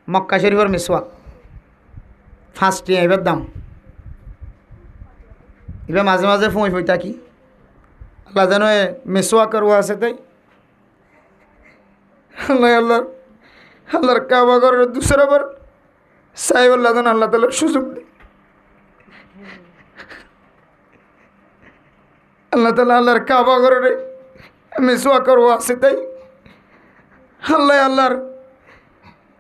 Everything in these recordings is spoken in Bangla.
মক্কা শরীফের মিসওয়াক 5টি এবার দাম এবার মাঝে মাঝে ফুঁই থাকি আল্লাহ যেন মিসওয়াকের আছে তাই আল্লাহর কাবা ঘরের দুসরাবার সাহেব আল্লাহ যেন আল্লাহ তালার সুযোগ দেয়। আল্লাহ তালা আল্লাহর কাবা ঘরের মিসওয়াকের আছে তাই আল্লাহর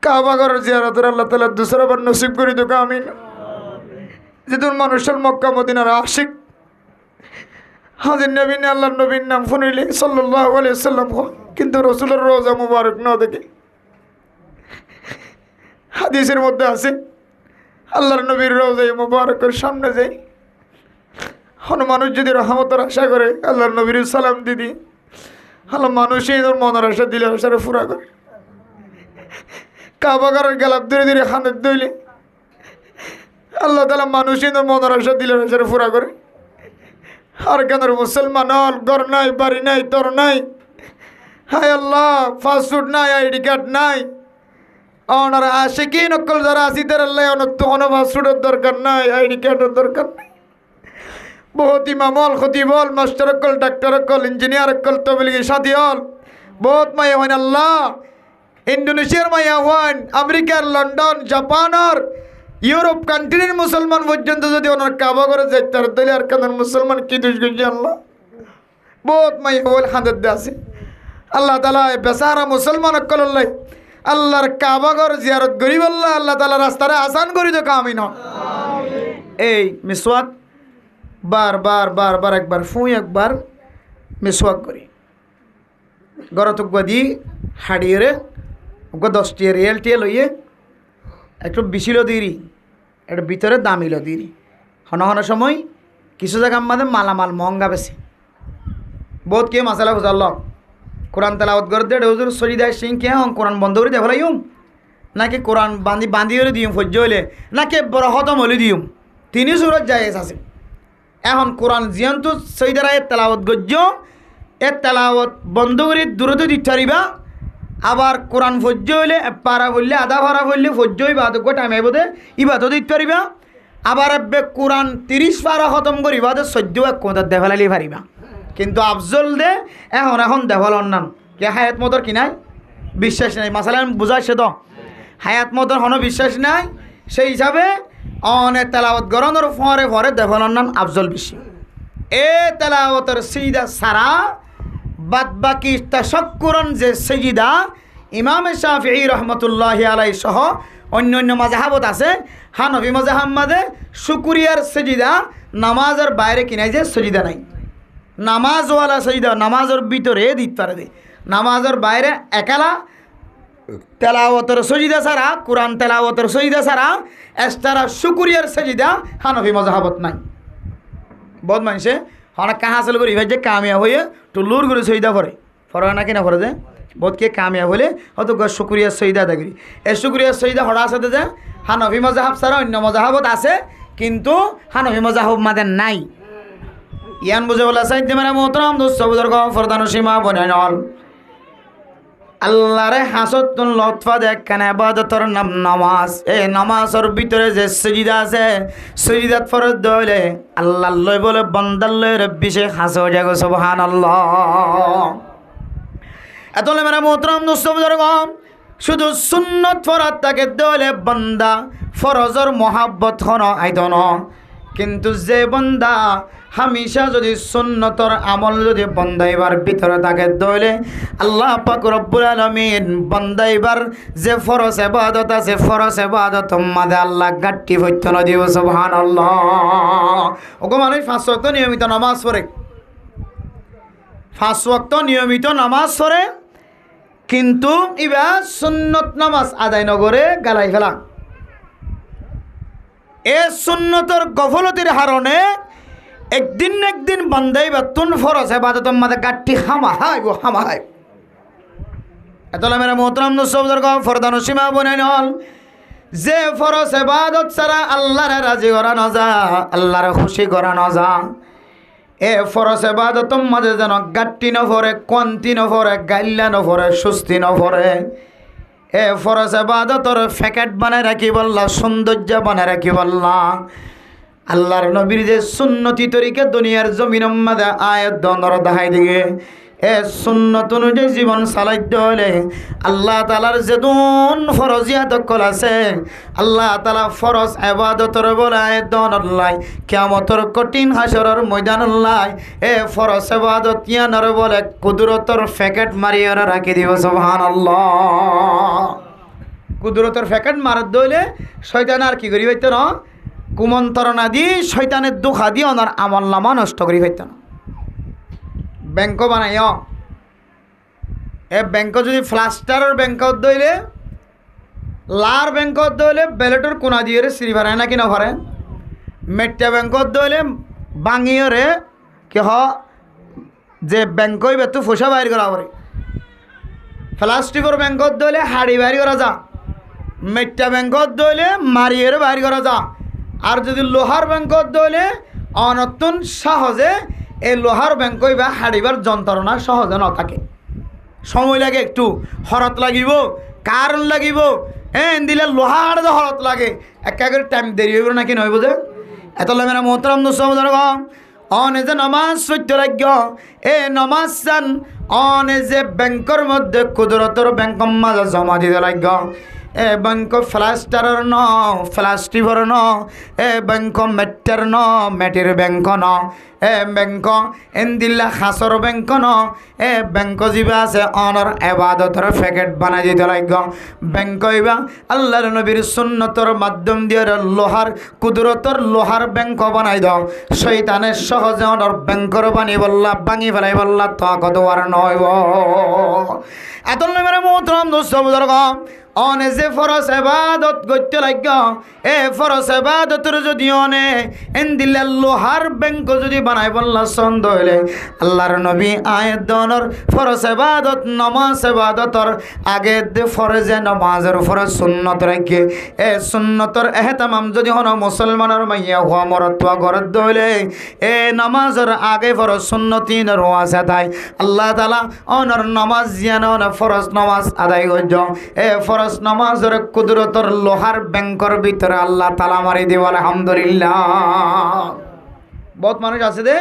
কাবা ঘরের জিয়ারতের আল্লাহ তালা দুসরাবার নসিব করে দেবো। আমিন। যেদিন মানুষের মক্কা মদিনার আশিক হাজির নবীন আল্লাহ নবীর নাম শুনিলে সাল্লাল্লাহু আলাইহি সাল্লাম কিন্তু রসুলের রোজা মুবারক না দেখে হাদিসের মধ্যে আছে আল্লাহর নবীর রোজায় মুবারকের সামনে যাই মানুষ যদি রহমতের আশা করে আল্লাহর নবীর সালাম দিদি আল্লাহ মানুষই মনের আশা দিলে আশারে পুরা করে। কাবা ঘরের গেলাপ ধীরে ধীরে হাতের দইলে আল্লাহ তালা মানুষই মনের আশা দিলে আশারে পুরা করে। আর কেন মুসলমান হল ঘর নাই বাড়ি নাই তোর নাই হায় আল্লাহ ফাস্টফুড নাই আইডি কার্ড নাই ওনার আসে কি নকল যারা আসি তার আল্লাহ অনেক তো কোনো ফাস্টফুডের দরকার নাই আইডি কার্ডের দরকার নাই। বহুত ইমাম হল খতিব হল মাস্টার অকল ডাক্তার অকল ইঞ্জিনিয়ার অকল তবলিগি সাথী হল বহুত মায়া হন আল্লাহ ইন্দোনেশিয়ার মায়া হন আমেরিকার লন্ডন জাপানের ইউরোপ কান্ট্রির মুসলমান পর্যন্ত যদি ওনার কাবা করে যাইতে আর তাহলে আর কেন মুসলমান কি দুষ করছে আল্লাহ বহুত মায়া হল হাঁদের দিয়ে আছে আল্লাহ তালা বেচারা মুসলমান অকল আল্লাহ আল্লাহর কাবা ঘর জিয়ারত গরিব আল্লাহ আল্লাহ তালা রাস্তারে আসান করি তো কামিন। এই মিসওয়াক বার একবার ফুঁই একবার মিসওয়াক করি গরতক দি হাড়িয়ে ওকে 10টি রিয়েল টিয়ে লইয়ে একটু বেশিল দিরি একটু ভিতরে দামিল দিরি হন সময় কিছু জায়গা আমাদের মালামাল মহঙ্গা বেশি বহুত কে মশালা বুঝাল কোরআন তেলাওয়াত করে দে হুজুর সরি দেয় সিং কে হং কোরআন বন্ধ করে দেখ ফেলাইম নাকি কোরআন বান্ধি হলে দিম সহ্য হইলে নাকি বড় হতম হলে দিম 3 সুরত যায় আছে। এখন কোরআন জিয়ন্তু সৈদারা এ তেলাওয়াত গজ্য এ তেলাওয়াত বন্ধ করে দূরতে দিতে পারিবা আবার কোরআন ফজ্য হইলে পারা বললে আধা ভাড়া বললে ফজ্য হইবা টাইম আইব দে ইবাদও দিতে পারিবা আবার এবে কোরআন 30 পারা খতম করিবা তো 14 এক কোথাও দেখালালি পারিবা কিন্তু আফজল দে এখন দেখাল অন্যান কে হায়াত মতর কি নাই বিশ্বাস নাই মাসালা বুঝাইছে তো হায়াত মতর হন বিশ্বাস নাই সেই হিসাবে অনেক তেলাওয়াত গরনের ফরে দেখাল অন্যান আফজল বেশি এ তেলাওয়াতের সিজদা সারা বাদ বাকি তাশাক্কুরান যে সিজদা ইমাম শাফিঈ রাহমাতুল্লাহি আলাইহি সহ অন্য মাযহাবত আছে হানফি মাযহাব মাঝে শুকরিয়ার সিজদা নামাজের বাইরে কিনাই যে সিজদা নাই নামাজওয়ালা সিজদা নামাজের ভিতরে দিতে পারে দে নামাজের বাইরে একালা তেলাওয়াতের সিজদা ছাড়া কোরআন তেলাওয়াতের সিজদা ছাড়া এক্সট্রা শুকরিয়ার সিজদা হানফি মাযহাবত নাই। বহুত মানুষে অনেক কাহা হাসিল করি ভাই যে কামিয়া হয়ে টুল্লুর করে সহিদা পড়ে না কিনা পড়ে যে বহুত কে কামিয়া হলে হয়তো শুক্রিয়া সহিদা দেখি এই শুক্রিয়া সহিদা হঠাৎ সাথে যে হানফি মজাহাব ছাড়া অন্য মজাহাবত আছে কিন্তু হানফি মজাহাব মাদের নাই ইয়ান বুঝে বলা সাইদ্দি মানে মোহতরম দুঃসবুদর ফরদান সীমা বনে নল আল্লাহরে হাসতুন লতফা দেখেন ইবাদতর নাম নামাজ এই নামাজের ভিতরে যে সিজদা আছে সিজদাত ফরজ দইলে আল্লাহ লই বলে বান্দার লই রব্বি সে হাসো জাগো সুবহানাল্লাহ। এতলে মানে মোহতরম দুঃসবুদর শুধু সুন্নত ফরজ তাকে দইলে বান্দা ফরজর মহাব্বত হন আইতন কিন্তু যে বান্দা হামেশা যদি সুন্নতর আমল যদি বন্দাইবার ভিতরে থাকে দইলে আল্লাহ পাক রব্বুল আলামিন বন্দাইবার যে ফরজ ইবাদত আছে ফরজ ইবাদত মাঝে আল্লাহ গাট্টি হইতো না দিও সুবহানাল্লাহ। ওগো মানুষ 5 ওয়াক্ত নিয়মিত নামাজ পড়ে 5 ওয়াক্ত নিয়মিত নামাজ পড়ে কিন্তু ইবা সুন্নত নামাজ আদায় নগরে গালাই ফেলা এ সুন্নতর গফলতির হারণে একদিন বান্দাই বা তুন ফরজ ইবাদতের মাঝে গাট্টি হামাহাই এতলা মেরা মোহতরম দুঃসবুদর ফরদান সীমা বনে নল যে ফরজ ইবাদত ছাড়া আল্লাহরে রাজি করা না যা আল্লাহরে খুশি করা না যা এ ফরজ ইবাদতের মাঝে যেন গাট্টি নফরে কন্তি নফরে গাইল্লা নফরে সুস্তি নফরে এ ফরজ ইবাদতর প্যাকেট বানায় রাখি বললা, সৌন্দর্য বানায় রাখি বললা। আল্লাহর নবীর যে সুন্নতি তরিকা দুনিয়ার জমিনের মধ্যে আয়াত দনর দেখাই দিকে, এ সুন্নত অনুযায়ী জীবন চালাইতে হলে আল্লাহ তালার যেদুন ফরজিয়াত কল আছে, আল্লাহ তালা ফরজ ইবাদতর বলায় দনল্লাই কিয়ামতর কঠিন হাসরের ময়দানল্লাই এ ফরজ ইবাদত ইয়ানর বলে কুদরতর প্যাকেট মারিয়ে রাখি দিব। সুবহানাল্লাহ। কুদরতর প্যাকেট মারার দইলে শয়তান আর কি করি হইতো না, কুমন্ত্রণা দি শয়তানের দুঃখা দিয়ে ওনার আমল নামা নষ্ট করি হইতো না। ব্যাংক বানাইও, এ ব্যাংক যদি ফ্লাস্টারের ব্যাংকত দইলে, লার ব্যাংকত দইলে ব্যালেটর কোনা দিয়ে সিঁড়ি ভাড়ায় না কিনা ভরে, মেট্টা ব্যাংকত দইলে বাঙিয়রে কি হ যে ব্যাংক হইবে তো ফসা বাইর করা পরে, প্লাস্টিকের ব্যাংকত দইলে হাড়ি বাইর করা যা, মেট্টা ব্যাংকত দইলে মারিয়ের বাইর করা যা। আর যদি লোহার ব্যাংকত দইলে অনতুন সহজে এই লোহার ব্যাংক হইবা হাড়িবার যন্ত্রণা সহজে ন থাকে, সময় লাগে, একটু হরত লাগিব, কারণ লাগিব। দিলে লোহার যে হরত লাগে একা করে টাইম দেরি হইব নাকি নইব যে এত মেরা মোহতরম দোস্ত অনে যে নমাজ সত্য লাগ্য, এ নমাজ চান অনে যে ব্যাংকর মধ্যে কুদরতর ব্যাংক মাঝে জমা দিতে লাগ্য। এ ব্যাংক ফ্লাস্টারের ন, ফ্লাস্টিভর ন, এ ব্যাংক মেটের ন, মেটির ব্যাংক ন, এ ব্যাংক এন্দিল্লা খাসর ব্যাংক ন, এ ব্যাংক যা আছে অনর এবাদতর প্যাকেট বানাই দিতে লাগ্য। ব্যাংক হইবা আল্লাহর নবীর সুন্নতর মাধ্যম দিয়ে লোহার কুদরতর লোহার ব্যাংক বানাই দাও। শয়তানের সহজে অনর ব্যাংকর বানিয়ে বললা, ভাঙি ফেলাই বললা, তো কত আর নইব। এত মেরে মোহতরম দোস্ত বুজুর্গ, অনে যে ফরজ ইবাদত করতে লাগ্য, এ ফরজ ইবাদতের যদি অনে এন্দিল্লা লোহার ব্যাংক যদি বানাই বললা ছন্দ হইলে আল্লাহর নবী আয়াত দনর ফরজ ইবাদত নামাজ ইবাদতর আগে দে ফরজে নামাজের ফরজ সুন্নত রাখে, এ সুন্নতর এহতামাম যদি হন মুসলমানের মাইয়া হওয়া মরত্বা গরদ দইলে এ নামাজের আগে ফরজ সুন্নতিন রোয়াজে তাই আল্লাহ তাআলা অনর নামাজ জিয়ান ফরজ নামাজ আদায় করজ। এ ফরজ নামাজের কুদরতর লোহার ব্যাংকর ভিতরে আল্লাহ তাআলা মারি দিব। আলহামদুলিল্লাহ। বহুত মানুষ আছে দে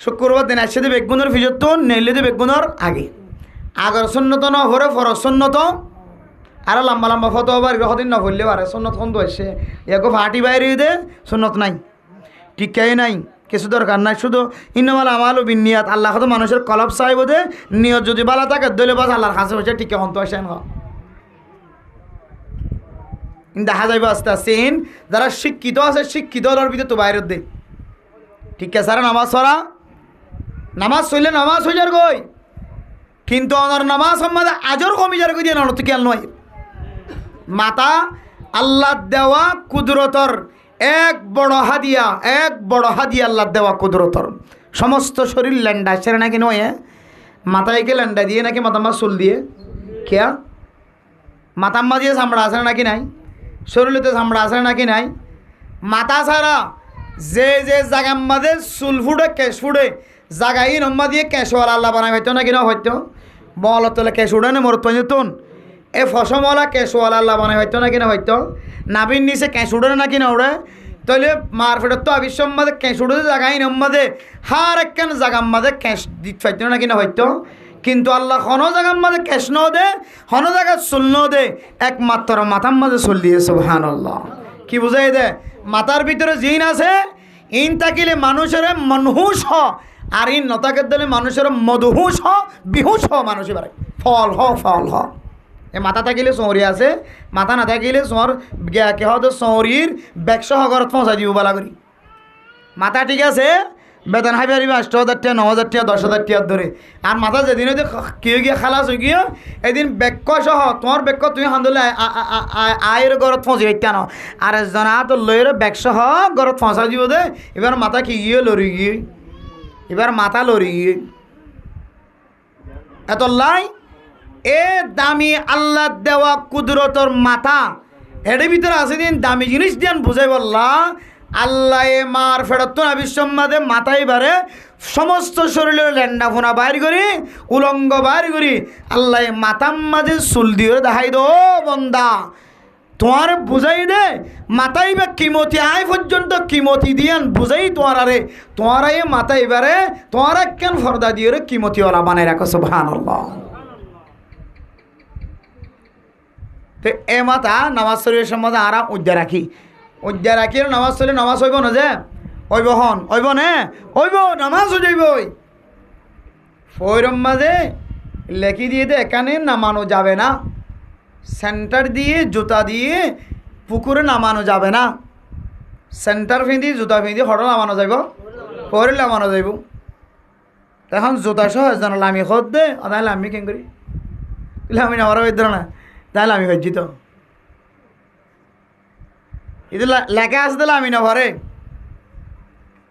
শুক্রবার দিন আসছে দে বেগুনের ফিজত নেইলে দে বেগুনের আগে আগর সুন্নত ন হরে ফরজ সুন্নত আর লম্বা লম্বা ফটো বাড়ি কদিন না ভরলে পারে সুন্নত কোন তো আসছে এগো ফাটি বাইরে দে সুন্নত নাই, টিকাই নাই, কিছু দরকার নাই। শুধু ইনমাল আমালও বিনিয়াত, আল্লাহ তো মানুষের কলব চাইব দে নিয়ত যদি বালা থাকে দইলে বাস আল্লাহর কাছে হচ্ছে টিকা হন্ত আসেন হ। দেখা যাইব আস্তে আস্তে যারা শিক্ষিত আছে শিক্ষিত হওয়ার ভিতরে তো বাইরের দে ঠিক আছে স্যার নামাজ পড়া, নামাজ চললে নামাজ হয়ে যার গই, কিন্তু আমার নামাজ সম্বন্ধে আজর কমি যার গই দিয়ে নয় কেন নয়। মাতা আল্লাহ দেওয়া কুদরতর এক বড় হাদিয়া, এক বড় হাদিয়া আল্লাহ দেওয়া কুদরতর। সমস্ত শরীর ল্যান্ডা সেরে নাকি নয়, মাথায় কে ল্যান্ডা দিয়ে নাকি মাতাম্মা চুল দিয়ে খেয়া মাতাম্মা দিয়ে চামড়া আছে নাকি নাই, শরীরেতে চামড়া আছে নাকি নাই। মাথা ছাড়া যে যে জায়গার মাঝে চুল ফুটে কেশ ফুটে জায়গায় নম্বা দিয়ে কেশওয়ালা আল্লাহ বানাই হইতো নাকি না হইতো, বলত তোলে কেশ উড়ে না মরত পাইতুন এ ফসমওয়ালা কেশওয়ালা আল্লাহ বানাই হইতো নাকি না হইতো, নাবির নিচে কেশ উড়ে নাকি না উড়ে, তাহলে মারফেটের তো আবিশ্বর মাঝে কেশ উড়ে জায়গায় নম্বাদে হার একখান জায়গার মাঝে কেশ দিতে পাইতো নাকি না হইতো। কিন্তু আল্লাহ হন জায়গার মাঝে কেশ ন দে, হন জায়গায় চুল ন দে, একমাত্র মাথার মাঝে চুল দিয়ে। সুবহানাল্লাহ। কি বুঝাই দে মাথার ভিতরে জিন আছে, ইন থাকিলে মানুষের মনহুস হ, আর ইন নতাকে দিলে মানুষের মদহুস হ, বিহুস হ, মানুষের বাড়ে ফল হ, ফল হ। এ মাথা থাকিলে চৌরি আছে, মাথা না থাকিলে চোর কে হতো চৌরির ব্যাগসহ ঘরত পৌঁছাই দিব বলা করি। মাথা ঠিক আছে বেতন হাই পারিবে 8,000 টাকা 9,000 টাকা 10,000 টাকার ধরে, আর মাথা যেদিন হইতে কেউ গিয়ে খালাস হয়ে গিয়ে এদিন বেক্য সহ তোমার বেক্য তুমি হান্দলে আয়ের ঘরত পৌঁছে হইতে আনো, আর জনা তো লইয়ের ব্যাগ সহ ঘরত পৌঁছাই দিব দে। এবার মাথা কি গিয়ে লড়ি গিয়ে, এবার মাথা লড়ি গিয়ে এত লাই এ দামি আল্লাহ দেওয়া কুদরতর মাথা এর ভিতরে আছে দিন দামি জিনিস দিয়ান বুঝাই বললা আল্লাহ মার ফেরত না বিশ্বম্মাদে মাথায় বারে সমস্ত শরীরের ল্যান্ডা ফোনা বাইর করি উলঙ্গ বাইর করি আল্লাহ মাথার মাঝে চুল দিয়ে দেখাই দো বন্দা তোমার বুঝাই দে মাথায় বা কিমতি আয় পর্যন্ত কিমতি দিয়ান বুঝাই তোমার আরে তোমার এ মাথায় বারে তোমার কেন ফর্দা দিয়ে রে কিমতিওয়ালা বানাই রাখো সুবহানাল্লাহ। তো এ মাথা নামাজ শরীরের সম্বন্ধে আরাম উদ্যা রাখি নামাজ চলে নামাজ হইব না যে হইব হন হইব নে হইব নামাজ হয়ে যাইব ফৈরম মাঝে লেখি দিয়ে দে এখানে নামানো যাবে না সেন্টার দিয়ে জুতা দিয়ে পুকুরে নামানো যাবে না সেন্টার ফিঁদি জুতা ফিঁদি হঠাৎ নামানো যাইব পরে নামানো যাইব এখন জুতা সহ জানাল আমি খোদ দে তাহলে আমি কেন করি আমি নামার হইত না তাহলে আমি হচ্ছি তো ಇದು লেখা আছে দিলে আমি না ভরে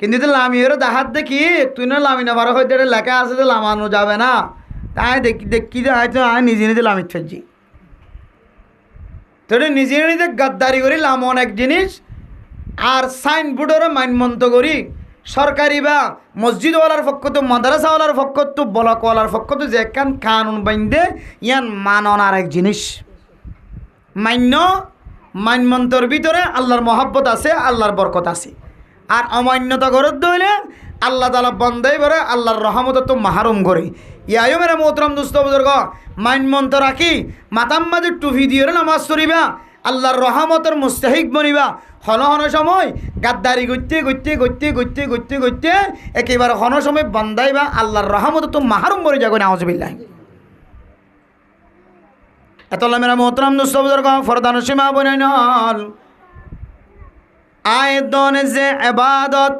কিন্তু দিলে আমি ওর দেখাত দেখি তুই না আমি না ভরে হয়তো লেখা আছে দিলে লামানো যাবে না তাই দেখি হয়তো আমি নিজে নিজে লামিত ফেলছি তো নিজে নিজে গাদ্দারি করি লামন এক জিনিস আর সাইনবোর্ডেরও মাইনমন্ত করি সরকারি বা মসজিদওয়ালার পক্ষ তো মাদ্রাসাওয়ালার পক্ষ তো ব্লকওয়ালার পক্ষ তো যে কান কানুন বাইন্দে ইয়ান মানন আর এক জিনিস মান্যন্তর ভিতরে আল্লাহর মহাব্বত আছে আল্লাহর বরকত আছে আর অমান্যতা গরদ হইলে আল্লাহ তালা বন্দাই করে আল্লাহর রহমত তো মাহারুম করে ইয়াও মেরা মোহতরম দুস্থ বুজুর্গ মান্যন্ত রাখি মাতাম মাঝে টুফি দিয়ে নামাজ পড়িবা আল্লাহর রহমতের মুস্তাহিক বনিবা হন সময় গাদ্দারি গইতে একেবারে হন সময় বন্দাইবা আল্লাহর রহমত তো মাহারুম করে যাগো নাউজুবিল্লাহ। এতলা মেরা মোহতরম দুস্থ বুজুর্গ ফরদান সীমা বনাই নল আয়দনে যে ইবাদত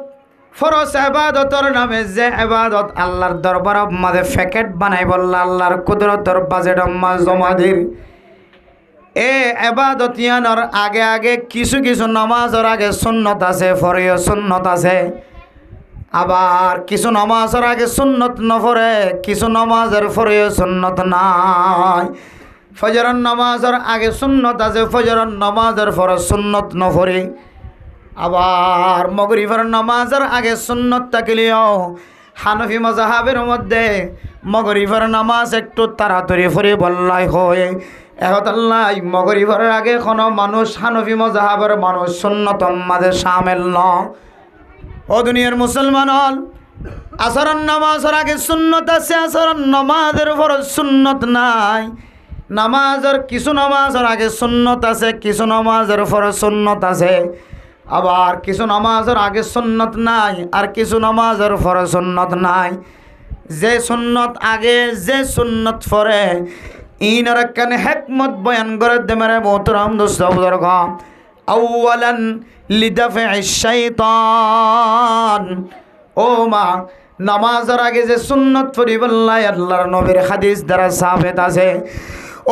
ফরজ ইবাদতর নামে যে ইবাদত আল্লাহর দরবার মাঝে প্যাকেট বানাই বললা আল্লাহর কুদরতর বাজেট মাঝ জমা দির এ ইবাদত ইয়ানোর আগে আগে কিছু কিছু নামাজের আগে সুন্নত আছে ফরজ সুন্নত আছে আবার কিছু নামাজের আগে সুন্নত নফরে কিছু নামাজের ফরজ সুন্নত নাই ফজরের নামাজের আগে সুন্নত আছে ফজরের নামাজের ফরজ সুন্নত নফরে আবার মগরিবের নামাজের আগে সুন্নত থাকলেও হানফি মাযহাবের মধ্যে মগরিবের নামাজ একটু তাড়াতাড়ি পড়ে বললাই হয় এহতাল্লাহ মগরিবের আগে কোনো মানুষ হানফি মাযহাবের মানুষ সুন্নত মাঝে শামিল ন ও দুনিয়ার মুসলমান হল আসরের নামাজের আগে সুন্নত আছে আসরের নামাজের ফরজ সুন্নত নাই নামাজের কিছু নামাজের আগে সুন্নত আছে কিছু নামাজের ফরজ সুন্নত আছে আবার কিছু নামাজের আগে সুন্নত নাই আর কিছু নামাজের ফরজ সুন্নত নাই যে সুন্নত আগে যে সুন্নত পরে ইনার কানে হিকমত বয়ান করে দে মেরে মোহতরম দোস্ত বুজুর্গ আউয়ালান লিদাফি'শ শাইতান ও মা নামাজের আগে যে সুন্নত পড়িবল্লাই আল্লাহর নবীর হাদিস দ্বারা সাবিত আছে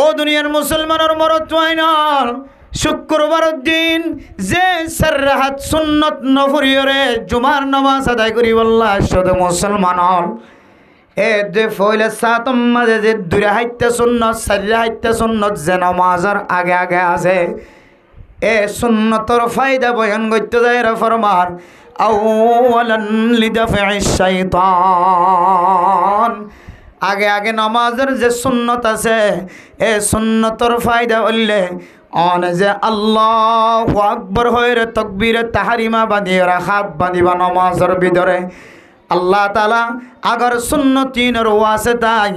ও দুনিয়ার মুসলমানের মরদ ওয়াইনার শুক্রবারের দিন যে সারহাত সুন্নত নফরিয়রে জুমার নামাজ আদায় করি বললা শুধু মুসলমান হল এ যে ফয়লে সাতম মাঝে যে দুরে হাইতে সুন্নত সারিয়া হাইতে সুন্নত যে নামাজের আগে আগে আছে এ সুন্নতর ফায়দা বয়ান করতে যায় রে ফরমান আউয়ালান লিদাফি'শ শাইতান আগে আগে নামাজের যে সুন্নত আছে এ সুন্নতর ফায়দা হইলে অন যে আল্লাহু আকবার হইরে তাকবীরে তাহরিমা বাঁধিয়ে হাত বাঁধিবা নামাজের ভিতরে আল্লাহ তাআলা আগর সুন্নতিনের ওয়াসিতায়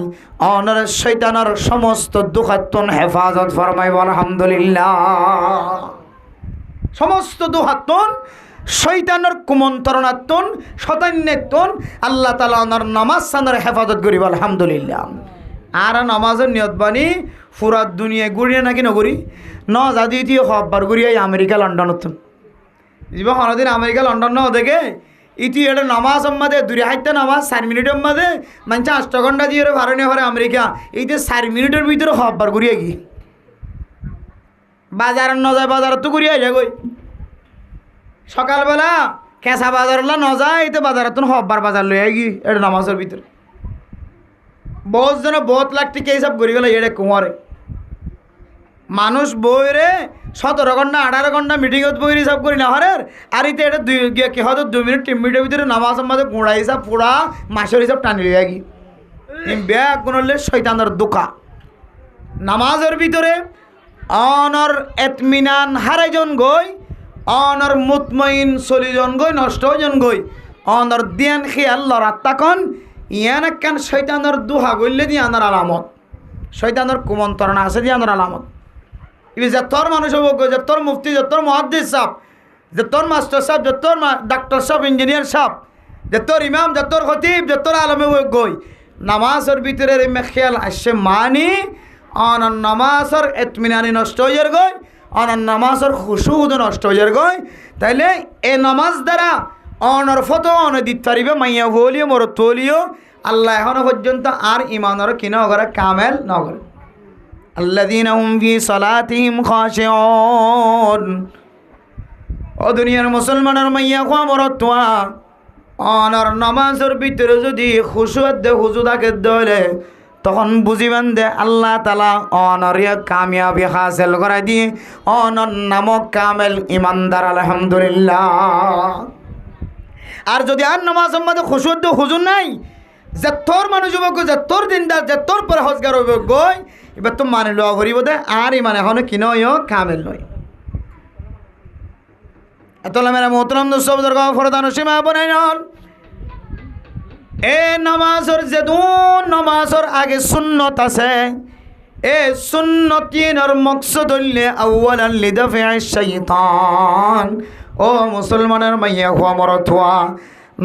অনর শয়তানের সমস্ত দুখাতন হেফাজত ফরমাইব আলহামদুলিল্লাহ সমস্ত দুহাতন শয়তানের কুমন্ত্রণাতন শতান্যতন আল্লাহ তাআলা অনর নামাজ সানের হেফাজত করিব আলহামদুলিল্লাহ। আর নামাজের নিয়ত বানি পুরা দুনিয়ায় ঘুরিয়ে নাকি নগরী ন যদি তুই হবার ঘুরিয়ে আমেরিকা লন্ডনত যা কোনোদিন আমেরিকা লন্ডন ন দেখে ইতি এটা নামাজ মাঝে দূরে হাইতে নামাজ 4 মিনিটের মাঝে মানুষ 8 ঘন্টা দিয়ে ভারণে ভরে আমেরিকা এইতে 4 মিনিটের ভিতরে হবার ঘুরিয়ে গি বাজার ন যায় বাজার তো ঘুরিয়ে যায় গই সকালবেলা কেঁচা বাজারলা ন যায় এইতে বাজার তো হবার বাজার লই গি এটা নামাজের ভিতরে বহুত জন বহুত লাখ টিকে এইসব ঘুরি গেল এটা কুমারে মানুষ বইরে 17 ঘন্টা 18 ঘন্টা মিটিংত বই হিসাব করি না হরের আর ইতে এটা কি হয়তো 2 মিনিট 3 মিনিটের ভিতরে নামাজ আমাদের গোড়া হিসাব পুরা মাসের হিসাব টানি লিয়ে গি ব্যাগ গুণলে শয়তানের দোকা নামাজের ভিতরে অনর এতমিনান হারাইজন গই অনর মুতমাইন চলিজন গই নষ্ট হইজন গই অনর দিয়ান খেয়াল লড়াত তাকন ইয়ান একখান শৈতানের দুহা গইলে দিয়ে আনার আলামত শৈতানের কুমন্ত্রণা আছে দিয়ে আনার আলামত ইবি যে তোর মানুষ হব যে তোর মুফতি যে তোর মুহাদ্দিস সাহেব যে তোর মাস্টার সাহেব যে তোর ডাক্তার সাহেব ইঞ্জিনিয়ার সাহেব যে তোর ইমাম যে তোর খতিব যে তোর আলমে গই নামাজের ভিতরে খেয়াল আসছে মানি অনার নামাজের এতমিনানি নষ্ট হয়ে গই অনার নামাজের খুশুদ নষ্ট হয়ে গই তাইলে এ নামাজ দ্বারা অনর ফত অন দিতে পারিবে মাইয়া বলিও মোর তলিও আল্লাহ এখনো পর্যন্ত আর ইমানের কিনা করে কামেল নগরে আল্লাযীনা হুম ফি সালাতিহিম খাশিউন ও দুনিয়ার মুসলমানের মাইয়া খোয়া মোর তোয়া অনর নামাজের ভিতরে যদি খুশুদ দে হুজুদাকে দলে তখন বুঝিবেন দে আল্লাহ তালা অনরিয়া কামিয়াবি হাসিল করাই দিয়ে অনর নামক কামেল ইমানদার আলহামদুলিল্লাহ আর যদি আর নামাজ মধ্যে খুশুদ দে হুজুর নাই যে তোর মানুষ হবো যে তোর দিনদার যে তোর পরে হজগার হইব গই এবার তো মানে লওয়া করিব দে আর ইমান এখনো কি নয় কামেল নয় এতলা মেরা মোহতরম দোস্ত বুজুর্গ ফরদান সীমা বনাই নল এ নামাজের যেদুন নামাজের আগে সুন্নত আছে এ সুন্নতিনের মকসদ হইলে আউয়ালান লিদাফি'আশ শাইতান ও মুসলমানের মাইয়া হওয়া মরথুয়া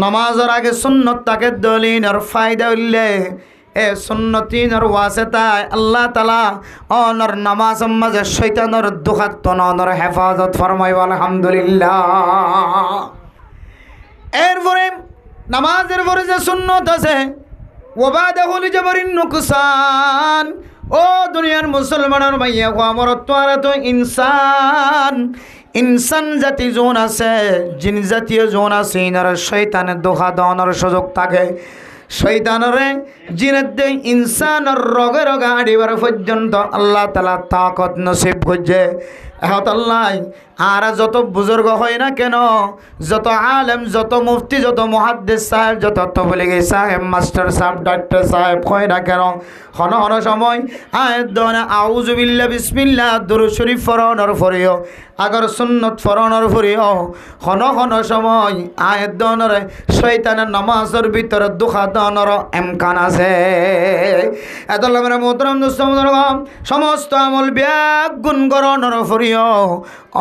নামাজের আগে সুন্নত তাকে দলিনের ফায়দা হইলে এ সুন্নতিনের ওয়াসিতায় আল্লাহ তাআলা অনর নামাজ মাঝে শয়তানের দুখাত নর হেফাজত ফরমাইব আলহামদুলিল্লাহ এরপরে নামাজের পরে যে সুন্নত আছে ওবাদাহুল জবরিন নুকসান ও দুনিয়ার মুসলমানের মাইয়া আমার তোরা তো ইনসান জাতি জোন আছে জিন জাতীয় জোন আছে ইনার শয়তানের দোহা দেওয়ানোর সুযোগ থাকে শয়তানরে জিনের দে ইনসানের রগে রগে আড়িবার পর্যন্ত আল্লাহ তাআলা তাকত নসিব করছে আল্লাহ আর যত বুজুর্গ হয় না কেন যত আলেম যত মুফতি যত মুহাদ্দিস সাহেব যত তবলিগি সাহেব মাস্টার সাহেব ডাক্তার সাহেব হয় না কেন হন হন সময় আয়াত দনে আউযু বিল্লাহ বিসমিল্লাহ দুরূদ শরীফ ফরণর ফরিও আগর সুন্নত ফরণর ফরিও হন হন সময় আয়াত দনরে শয়তানের নামাজের ভিতরে দুখা দনর ইমকান আছে এতলা মেরা মোহতরম দোস্ত বুজুর্গ সমস্ত আমল ব্যাগ গুণ করণর ফরিও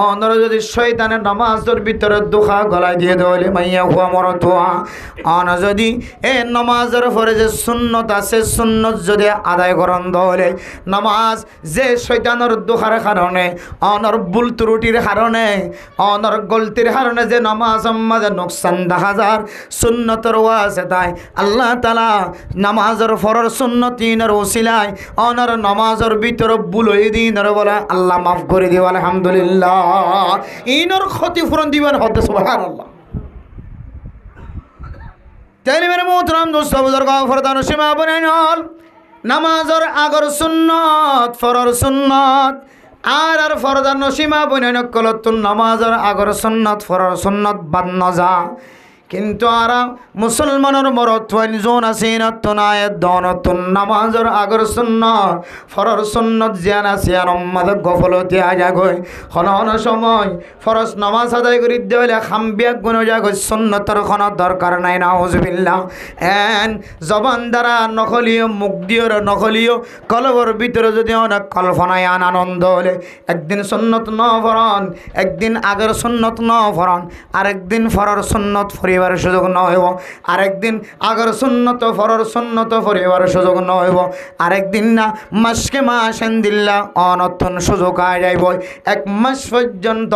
অনর যদি শয়তানের নামাজের ভিতরে দুখা গলায় দিয়ে দেওয়ালে মাইয়া হুয়া মরতুয়া অন যদি এ নামাজের পরে যে সুন্নত আছে সুন্নত যদি আদায় করন দলে নামাজ যে শয়তানের দুখার কারণে অনর ভুল ত্রুটির কারণে অনর গলতির কারণে যে নামাজ মাঝে নোকসান দেখা যার সুন্নতের ওয়াসে তাই আল্লাহ তাআলা নামাজের ফরর সুন্নতিনের ওসিলায় অনর নামাজের ভিতরে ভুল হয়ে দিনের বলে আল্লাহ মাফ করে দিব আলহামদুলিল্লাহ ইনর ক্ষতিপূরণ দিবেন হতে সুবহানাল্লাহ তাইলে মেরে মোহতরম দোস্ত বুজুর্গ ফরদান সীমা বনাইনল নামাজের আগর সুন্নত ফরর সুন্নত আর ফরদান সীমা বনাইন কলতুন নামাজের আগর সুন্নত ফরর সুন্নত বাদ নজা কিন্তু আর মুসলমানের মরত্বাইন জোন আছে নতুনায়ত দনতুন নামাজের আগর সুন্নত ফরর সুন্নত জিয়ান আছে আরম্মদ গফলতি আজা গই হন সময় ফরজ নামাজ আদায় করি দেওয়ালে খাম্বিয়া গুণ যাগ সুন্নতের কোনো দরকার নাই নাউজুবিল্লাহ এন জবান দ্বারা নকলিও মুখ দিওর নকলিও কলবর ভিতরে যদি অনেক কল্পনায় আনন্দ হলে একদিন সুন্নত ন ফরন একদিন আগের সুন্নত ন ফরন আরেকদিন ফরর সুন্নত ফরি সুযোগ নহব আরেকদিন আগর সুন্নত ফরর সুন্নত ফরিবার সুযোগ নহব আরেকদিন না মাসকে মাস দিল্লা অনতন সুযোগ আয় যাইব এক মাস পর্যন্ত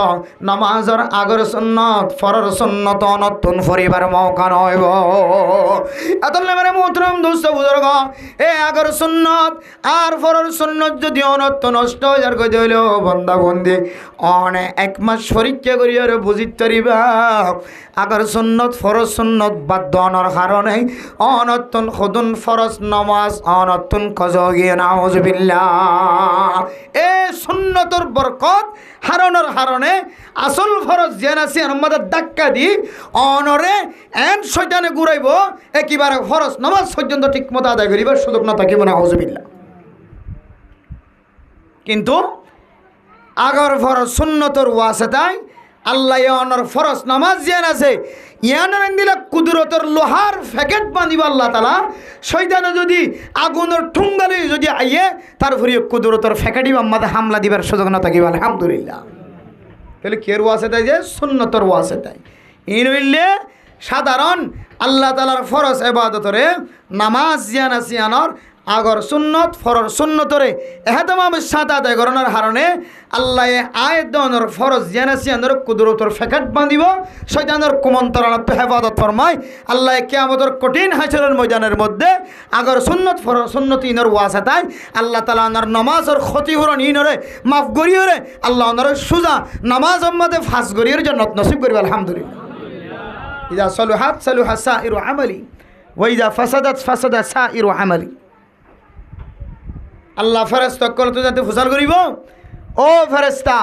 নামাজের আগর সুন্নত ফরর সুন্নত অনতন ফরিবার মৌকা নহব এতলে মানে মোহতরম দোস্ত বুজুর্গ এ আগর সুন্নত আর ফরর সুন্নত যদি অনত নষ্ট হয়ে যার কই হইল বন্দা বন্দি অনে এক মাস পরীক্ষা করি আর বুঝিত পারিবা আগর সুন্নত ফরজ সুন্নত বাদ অনর কারণে অনতুন খুদুন ফরজ নামাজ অনতুন কজগিয়ে নাউজুবিল্লাহ এ সুন্নতর বরকত হারণর হারণে আসল ফরজ জেনাসি আমাদের ধাক্কা দি অনরে এন শয়তানে ঘুরাইব একেবারে ফরজ নামাজ পর্যন্ত ঠিক মতো আদায় করিবার সুযোগ না থাকিব নাউজুবিল্লাহ। কিন্তু আগর ফরজ সুন্নতর ওয়াসেতাই আল্লাহ অনর ফরজ নামাজ জিয়ান আছে ইয়ানোর দিলে কুদরতর লোহার প্যাকেট বাঁধিব আল্লাহ তালা শয়তানে যদি আগুনের ঠুঙ্গালি যদি আইয়ে তারপরে কুদরতর ফ্যাকেটি আমাদের হামলা দিবার সুযোগ না থাকিব আলহামদুলিল্লাহ। তাহলে কের ওয়াসেতাই যে সুন্নতর ওয়াসেতাই ই নইলে সাধারণ আল্লাহ তালার ফরজ এবাদতরে নামাজ জিয়ান আছে ইয়ানোর আগর সুন্নত ফরর সুন্নতরে এহতমাম সাত আদায় করানোর হারণে আল্লাহ আয়াত দনর ফরজ জেনাসিয়ানোর কুদরতর ফেকাট বাঁধিব শয়তানের কুমন্তরণাত্ম হেফাজত ফরমায় আল্লাহ কিয়ামতের কঠিন হাসরের ময়দানের মধ্যে আগর সুন্নত ফরর সুন্নত ইনর ওয়াসাতায় আল্লাহ তাআলা আনার নামাজের ক্ষতিপূরণ ইনরে মাফ করিয়রে আল্লাহ আনার সুজা নামাজ উম্মতে ফাঁস করিয়র জন্য নসিব করিব আলহামদুলিল্লাহ। ইযা সালুহাত সালুহা সাইরু আমালি ওয়া ইযা ফাসাদাত ফাসাদা সাইরু আমালি। আল্লাহ ফেরেশতা কল তো যাতে ফুসাল করিব ও ফেরেশতা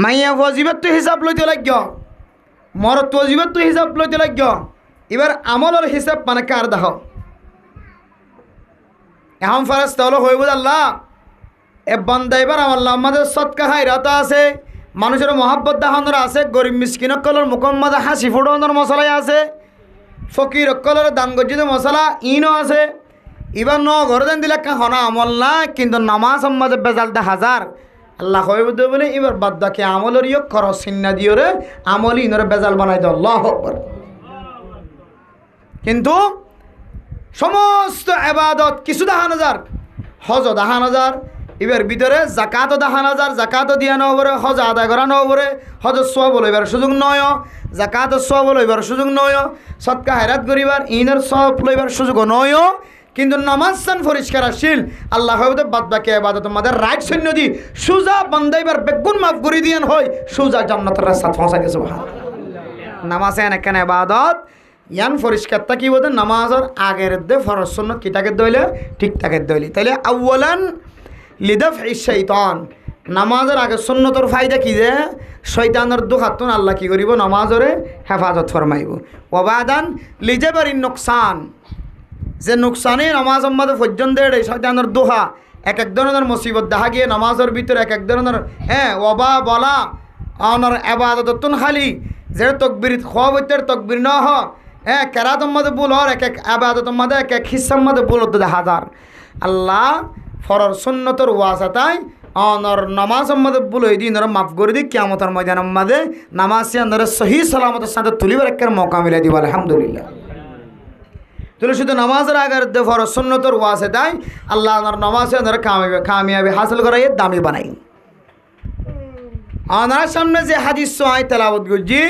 মাইয়া ওয়াজিবত তো হিসাব লইতে লাগি মরত ওয়াজিবত তো হিসাব লইতে লাগি এবার আমলের হিসাব মানে কার দাহ এখন ফেরেশতা হলো হইব আল্লাহ এ বান্দা এবার আল্লাহ আমাদের সদকা খায়রাত আছে মানুষের মহব্বত দাহানোর আছে গরিব মিসকিন কলর মুকম্মদ হাসি ফুটানোর মশলাই আছে ফকির কলর দান গজ্জিত মশলা ইনও আছে এবার ন ঘরে দেন দিলে হনা আমল না কিন্তু নামাজ আমাদের বেজালটা হাজার আল্লাহ হয়ে বলে এবার বাদ দাকে আমলের ইয়ে কর সিন্না দিও রে আমল ইনরে বেজাল বানাই দাও আল্লাহ আকবার। কিন্তু সমস্ত এবাদত কিছু দেখানো যার হজ দেখানো যার এবার ভিতরে জাকাতও দেখানো যার জাকাতও দিয়া নহবরে হজ আদায় করা নহবরে হজ সব লইবার সুযোগ নয় জাকাত সব লইবার সুযোগ নয় সৎকা হেরাত করিবার ইনের সব লইবার সুযোগ নয় কিন্তু নামাজ সান পরিষ্কার আসিল আল্লাহ হয়তো বাদ বাকি আবাদত আমাদের রাইট সৈন্য দি সুজা বান্দাইবার বেগুন মাফ করে দিয়েন হয় সুজা জান্নাতের রাস্তা পৌঁছাই গেছে নামাজ এন একখান আবাদত ইয়ান পরিষ্কার থাকি বোধ নামাজের আগের দে ফরজ সুন্নাত কিতাকে দইলে ঠিক থাকে দইলি তাইলে আউয়ালান লিদাফ শাইতান নামাজের আগে সুন্নতর ফায়দা কি যে শয়তানের দুখাতুন আল্লাহ কি করিব নামাজরে হেফাজত ফরমাইব ওয়াবাদান লিজাবারিন নুকসান যে নুকসানে নামাজ আমাদের পর্যন্ত দেয় শয়তানের দোহা এক এক ধরনের মুসিবত দেখা গিয়ে নামাজের ভিতরে এক এক ধরনের ওবা বলা আনার আবাদতুন খালি যে তকবির খোয়া বইতের তকবির ন কেরাত আমাদের ভুল হর এক এক আবাদত আমাদের এক এক হিস্সা আমাদের ভুল হতে হাজার আল্লাহ ফরর সুন্নতর ওয়াসাতাই অনর নামাজ আমাদের ভুল হয়ে দিই মাফ করে দিই কিয়ামতের ময়দান আমাদের নামাজ সহি সালামতের সাথে তুলিবার একটা মৌকা মিলাই দিব আলহামদুলিল্লাহ। তুলে শুধু নামাজের আগের ফরজ সুন্নতর ওয়াসিতায় আল্লাহ নামাজে কামিয়াবি হাসিল করাই দামি বানাই। আনার সামনে যে হাদিস আয় তেলাওয়াত করছি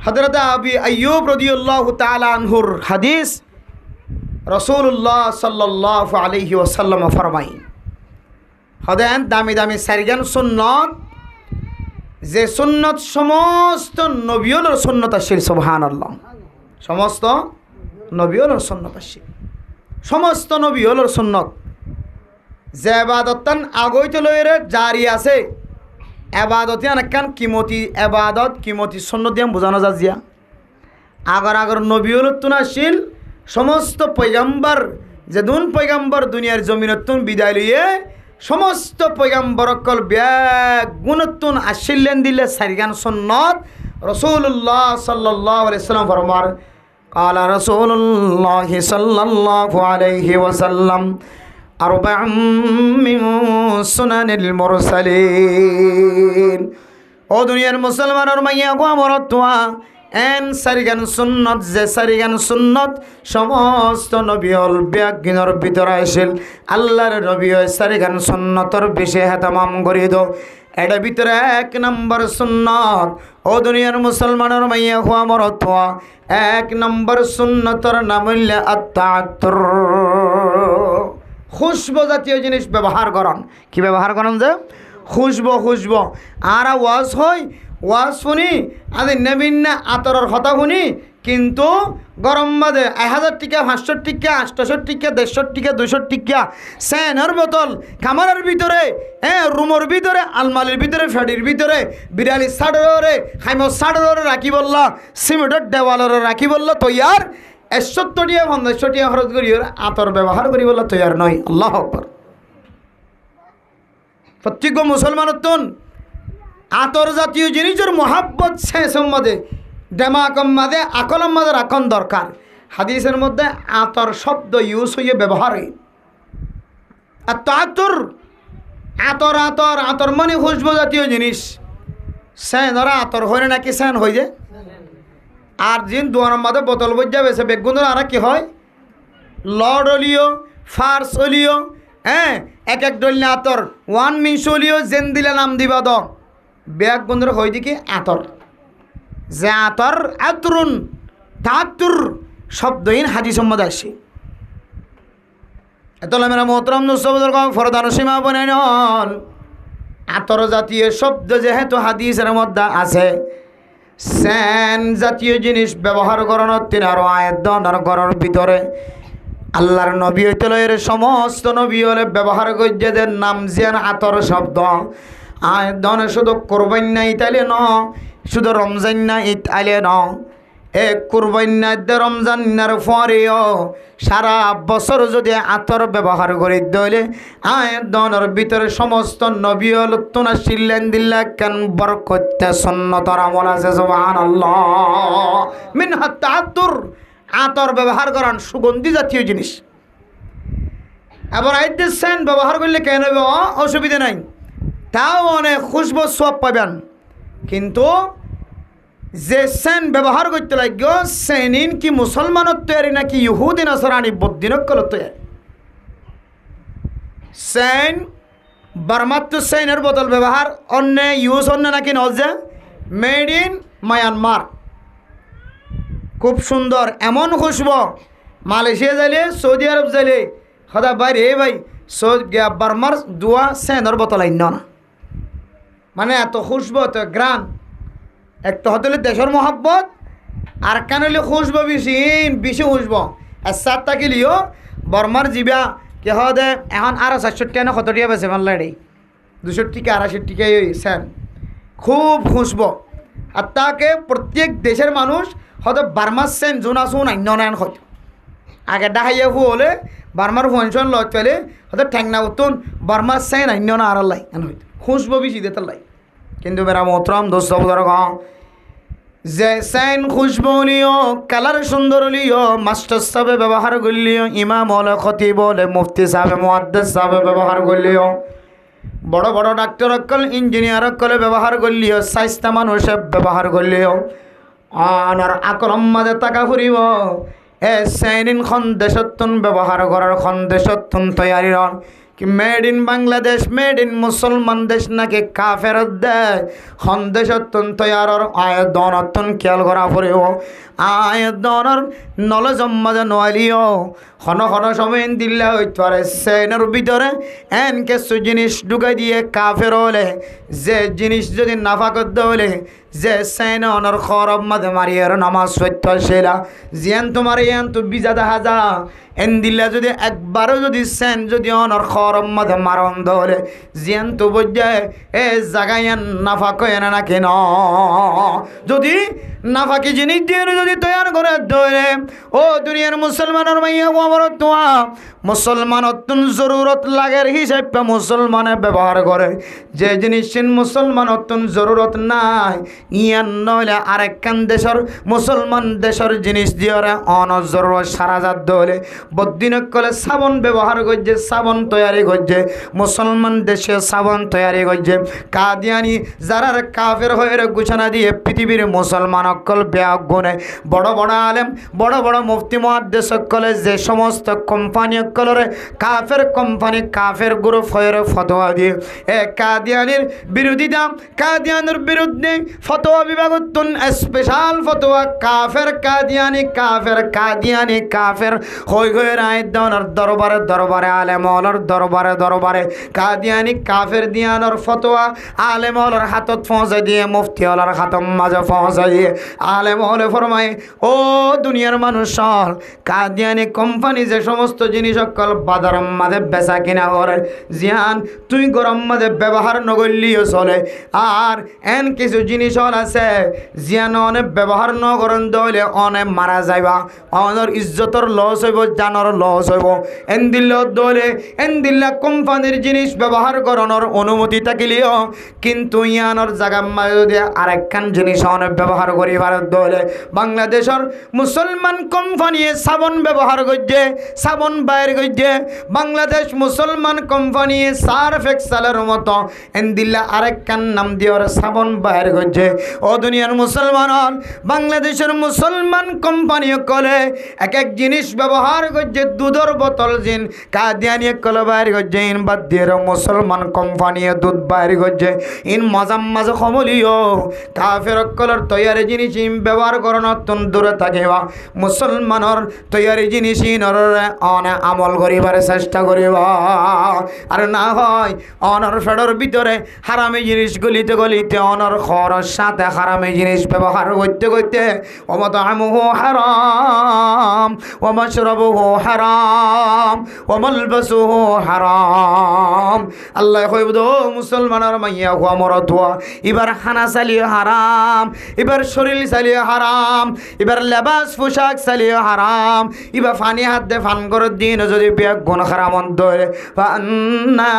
হযরত আবি আইয়ুব রাদিয়াল্লাহু তাআলা আনহুর হাদিস রাসূলুল্লাহ সাল্লাল্লাহু আলাইহি ওয়াসাল্লাম ফরমাই হদেন দামি দামি সারিগান সুন্নত যে সুন্নত সমস্ত নবীর সুন্নত আসিল সুবহানাল্লাহ সমস্ত নবী হলোর সুন্নত আসি সমস্ত নবী হলোর সুন্নত যে আবাদতান আগৈতে লইরে জারি আছে আবাদতে অনেকখান কিমতি আবাদত কিমতি সুন্নত দিয়ে বোঝানো যা জিয়া আগর আগর নবী হলোর তুন আসিল সমস্ত পয়গাম্বর যেদিন পয়গাম্বর দুনিয়ার জমিনতুন বিদায় লইয়ে সমস্ত পয়গাম্বরকল ব্যাগ গুণতুন আসিলেন দিলে সারিগান সুন্নত রাসূলুল্লাহ সাল্লাল্লাহু আলাইহি ওয়াসাল্লাম ফরমার قال رسول الله صلى الله عليه وسلم أربع من سنن المرسلين ও দুনিয়ার মুসলমানের মাইয়া গো আমার তোয়া এন সারিগান সুন্নত যে সারিগান সুন্নত সমস্ত নবী হল ব্যাগিনর ভিতরে আসিল আল্লাহর নবী হয় সারিগান সুন্নতর বেশি হেতামাম করি দো এটা ভিতরে এক নম্বর সুন্নত ও দুনিয়ার মুসলমানের মাইয়া হওয়া মরত এক নম্বর সুন্নতর নাম হইলে আত্মাতুর খুশবু জাতীয় জিনিস ব্যবহার করন কি ব্যবহার করেন যে খুশবু আর ওয়াজ হয় ওয়াজ শুনি আদি নেবিন্না আতরের কথা শুনি কিন্তু গরম বাদে 1000 টিকা 500 টিকা 800 টিকা 150 টিকা 200 টিকা সেনের বোতল কামারের ভিতরে রুমের ভিতরে আলমারির ভিতরে ফেডির ভিতরে বিড়ালি সাড়ে খাইমর সাড়ে রাখি বললা সিমেন্টের দেওয়ালের রাখি বললা তৈয়ার 170 টিয়া 500 টিয়া খরচ করি আতর ব্যবহার করি বললা তৈয়ার নয়। আল্লাহু আকবার। প্রত্যেক মুসলমানত্বন আতর জাতীয় জিনিসের মহাব্বত শেষের মধ্যে দেমাকম মাঝে আকলম মাঝে রাখন দরকার। হাদিসের মধ্যে আতর শব্দ ইউজ হয়ে ব্যবহার হয়। আর তাতুর আতর আতর আতর মানে খুশবু জাতীয় জিনিস। সেন ওরা আতর হয় নাকি সেন হয়ে যায়। আর যিন দোয়ার মাঝে বোতল বজ্জা বেছে বেগুনের আর কি হয় লর্ড অলিও ফার্স অলিও এক এক ডলিনে আতর 1 মিনিট অলিও জেন দিলে নাম দিবা দ ব্যাগ বন্ধুরা হয় দিকে আতর যে আতর আতরুন তাতুর শব্দহীন হাজি সম্মদ আসে। এতলা মেরা মোহতরম নুসবদর ফরদান সীমা বনে নন আতর জাতীয় শব্দ যেহেতু হাদিসের মধ্যে আছে সেন জাতীয় জিনিস ব্যবহার করানোর তিন আরো আয়াতদার করার ভিতরে আল্লাহর নবী হইতে সমস্ত নবী হলে ব্যবহার করছে নাম যেন আতর শব্দ আয়াতদানে শুধু কোরবান না ইতালে ন শুধু রমজান না ইতালে ন কোরবান না রমজানের পরেও সারা বছর যদি আতর ব্যবহার করি দলে আয়াতদানের ভিতরে সমস্ত নবী হল তোনা শিল্লেন দিল্লা কেন বরকতে সুন্নতর আমল আছে সুবহানাল্লাহ। মিনহা তাআতুর আতর ব্যবহার করান সুগন্ধি জাতীয় জিনিস। আবার আইতে সেন ব্যবহার করলে কেন অসুবিধা নাই তাও অনেক খুশবু সব পাবেন কিন্তু যে সেন ব্যবহার করতে লাগবে সেনিন কি মুসলমানত তৈরি নাকি ইহুদি নাসরানি বদ্দিনকল তৈরি। সেন বার্মাত্র সেনের বোতল ব্যবহার অন্য ইউজ অন্য নাকি নজে মেড ইন মায়ানমার খুব সুন্দর এমন খুশবু মালয়েশিয়া যাইলে সৌদি আরব যাইলে সদা বাইরে ভাই বার্মার দোয়া সেনের বোতল আইন না মানে এত খুশবু এত গ্রান এক তো হতে দেশের মহাব্বত আর কেন হলে খুশবো বেশি খুশবো আর সাত থাকিলিও বর্মার জিবা কে হদে এখন আর 400 টাকা না 100 টাকা বেছে মানলা রে 200 টাকা 250 টাকাই সেন খুব খুশবো। আর তাকে প্রত্যেক দেশের মানুষ হয়তো বার্মার সেন জোনা শুন আইন হতো আগে ডাহাইয়া ফু হলে বার্মার ফোনশন ল চলে হয়তো ঠ্যাংনা উতুন বার্মার সেন আইন না আর লাই হইতো খুশবো বেশি দিতে লাই। কিন্তু মেরা মোহতরম দোস্ত যে সেন খুশবু লিও কালার সুন্দর লিও মাস্টার সাহেব ব্যবহার করলিও ইমাম হলে খতিব হলে মুফতি সাহেব মুহাদ্দিস সাহেব ব্যবহার করলিও বড় বড় ডাক্তার অকল ইঞ্জিনিয়ার অকলে ব্যবহার করলিও স্বাস্থ্য মানুষে ব্যবহার করলিও আনার আকরম মাঝে টাকা ফুরিব এ সেনিন খন্দেশত্তুন ব্যবহার করার খন্দেশত্তুন তৈয়ারির কি made in Bangladesh made in মুসলমান দেশ নাকি কাফের দেশ খন্দেশত্তুন তৈয়ারর আয়দনত্তুন খেয়াল করা পড়েও আয়দনের নলেজম মাঝে নয়ালিও খন সময় দিল্লা হইতে পারে সেনের ভিতরে এন কিছু জিনিস ঢুকাই দিয়ে কাফের হলে যে জিনিস যদি নাফা করতে হলে যে সেন অনর খরব মাঝে মারিয়ার নামাজ সত্য সেলা জিয়ান তোমার ইয়ান তো বিজা দেখা যা এন দিল্লা যদি একবারও যদি সেন যদি অনর খরব মাঝে মারন ধরে জিয়ান তো বোঝায় এ জাগাইয়ান নাফা কয়ে না কেন যদি নাফাকি জিনিস দিয়ে যদি তৈয়ার করে ধরে ও দুনিয়ার মুসলমানের মাইয়া আমার তোয়া মুসলমানত্তুন জরুরত লাগের হিসাবে মুসলমানে ব্যবহার করে যে জিনিস মুসলমানত্তুন জরুরত নাই ইয়ান নইলে আরেকখান দেশের মুসলমান দেশের জিনিস দিয়ে অনজরুরত সারা যাত ধরে বদিনক কলে সাবন ব্যবহার করছে সাবন তৈয়ারি করছে মুসলমান দেশে সাবন তৈয়ারি করছে কাদিয়ানি যারা কাফের হয়ে ঘোষণা দিয়ে পৃথিবীর মুসলমান অকল ব্যাগ গুনে বড় বড় আলেম বড় বড় মুফতি মুহাদ্দিস সকলে যে সময় সমস্ত কোম্পানি কলরে কাফের কোম্পানি কাফের গ্রুপ হয়ে ফতোয়া দিয়ে কাদিয়ানির বিরোধিতা কাদিয়ানের বিরুদ্ধে ফতোয়া বিভাগ স্পেশাল ফতোয়া কাফের কাদিয়ানি কাফের হয়ে রায় দেওয়ার দরবারে আলেমওয়ালার দরবারে কাদিয়ানি কাফের দিয়ানোর ফতোয়া আলেমওয়ালার হাতত পৌঁছে দিয়ে মুফতিওয়ালার হাতম মাঝে পৌঁছে দিয়ে আলেমওয়ালা ফরমায় ও দুনিয়ার মানুষ কাদিয়ানি কোম্পানি যে সমস্ত জিনিস সকল বাজার মাঝে বেচা কিনা করে জিয়ান তুই গরম মাঝে ব্যবহার নগরলিও চলে আর এন কিছু জিনিস আছে জিয়ান অনেক ব্যবহার নগরণ দইলে অনেক মারা যাইবা অনর ইজ্জতর লস হইব জানর লস হইব এন দিল্ল দইলে এন দিল্লা কোম্পানির জিনিস ব্যবহার করানোর অনুমতি থাকিলেও কিন্তু ইয়ানোর জায়গা মাঝে যদি আরেকখান জিনিস অনেক ব্যবহার করিবার দইলে বাংলাদেশের মুসলমান কোম্পানি সাবন ব্যবহার করছে সাবন বাইর করছে বাংলাদেশ মুসলমান কোম্পানি সার্ফ এক্সেলের মতো এন্দিল্লা আরেকখান নাম দিয়ে ওরা সাবন বাইর করছে ও দুনিয়ার মুসলমান বাংলাদেশের মুসলমান কোম্পানি কলে এক এক জিনিস ব্যবহার করছে দুধের বোতল জিন কাদিয়ানি কলে বাইর করছে ইন বাদ দিয়ে মুসলমান কোম্পানি দুধ বাইর করছে ইন মাঝে কমলিও কাফের কলের তৈয়ারি জিনিস ব্যবহার করানোর দূরে থাকে মুসলমানের তৈয়ারি জিনিস অনে আমল করিবার চেষ্টা করিব আর না হয় অনর ফেডর ভিতরে হারামি জিনিস গলিতে অনর খরচ সাথে হারামি জিনিস ব্যবহার করতে ওমাতামুহু হারাম ওমাশরাবুহু হারাম ওমালবাসুহু হারাম আল্লাহ কইব মুসলমানের মাইয়া হুয়া মরতুয়া এবার খানা চালিয়ে হারাম এবার শরীর চালিয়ে হারাম এবার লেবাস পোশাক চালিয়ে হারাম এবার ফানি হাত দে ফান করে দিন যদি বেগ গুণ হারামন ধরে ফান্না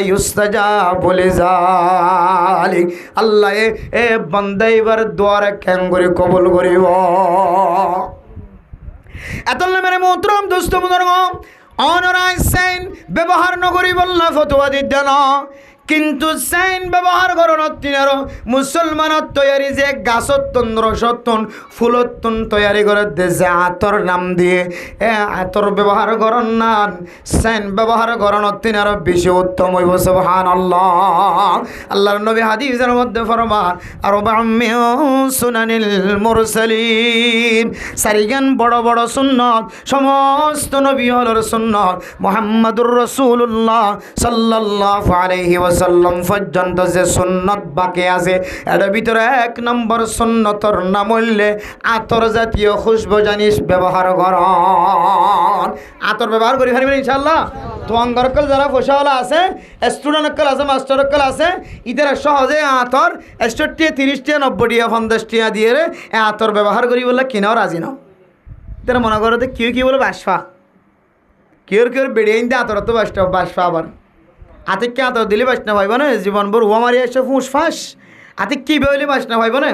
ইউস্তাজাবু লিযালিক আল্লাহ এ বান্দা এবার দোয়ারে কেন করে কবুল করিব এতলে মেরে মোহতরম দোস্ত বুজুর্গ অনরায় সাইন ব্যবহার নগরী বললা ফতোয়া দিতে না কিন্তু সাইন ব্যবহার করন তিনার মুসলমানত তৈয়ারি যে গাছতন রসতন ফুলতন তৈয়ারি করে যে আতর নাম দিয়ে আতর ব্যবহার করন না সাইন ব্যবহার করন তিনার বেশি উত্তম হইব সুবহানাল্লাহ আল্লাহর নবী হাদিসের মধ্যে ফরমান আর সুনানিল মুরসালিন সারিগান বড় বড় সুন্নত সমস্ত নবী হলর সুন্নত মুহাম্মাদুর রাসূলুল্লাহ সাল্লাল্লাহু আলাইহি ওয়াসাল্লাম পর্যন্ত যে সুন্নত বাকি আছে এর ভিতরে এক নম্বর সুন্নতর নাম হইলে আতর জাতীয় খুশবু জিনিস ব্যবহার করন আতর ব্যবহার করি পারবেন ইনশাআল্লাহ তো অঙ্গরকল যারা পোষাওয়ালা আছে স্টুডেন্টকল আছে মাস্টারকল আছে ইতারা সহজে আতর 60 30 90 50 দিয়ে আতর ব্যবহার করি বলে কিনাও রাজি নাও তারা মনে করো কি বলে বাসফা কেউ বেড়ে আনতে আতর তো বাসফা আবার আতিককে আতর দিলে বাসনা ভাইব না জীবনভর হুয়া মারি এসে ফুঁস ফাঁস আতিক কি বেহলে বাসনা ভাইব না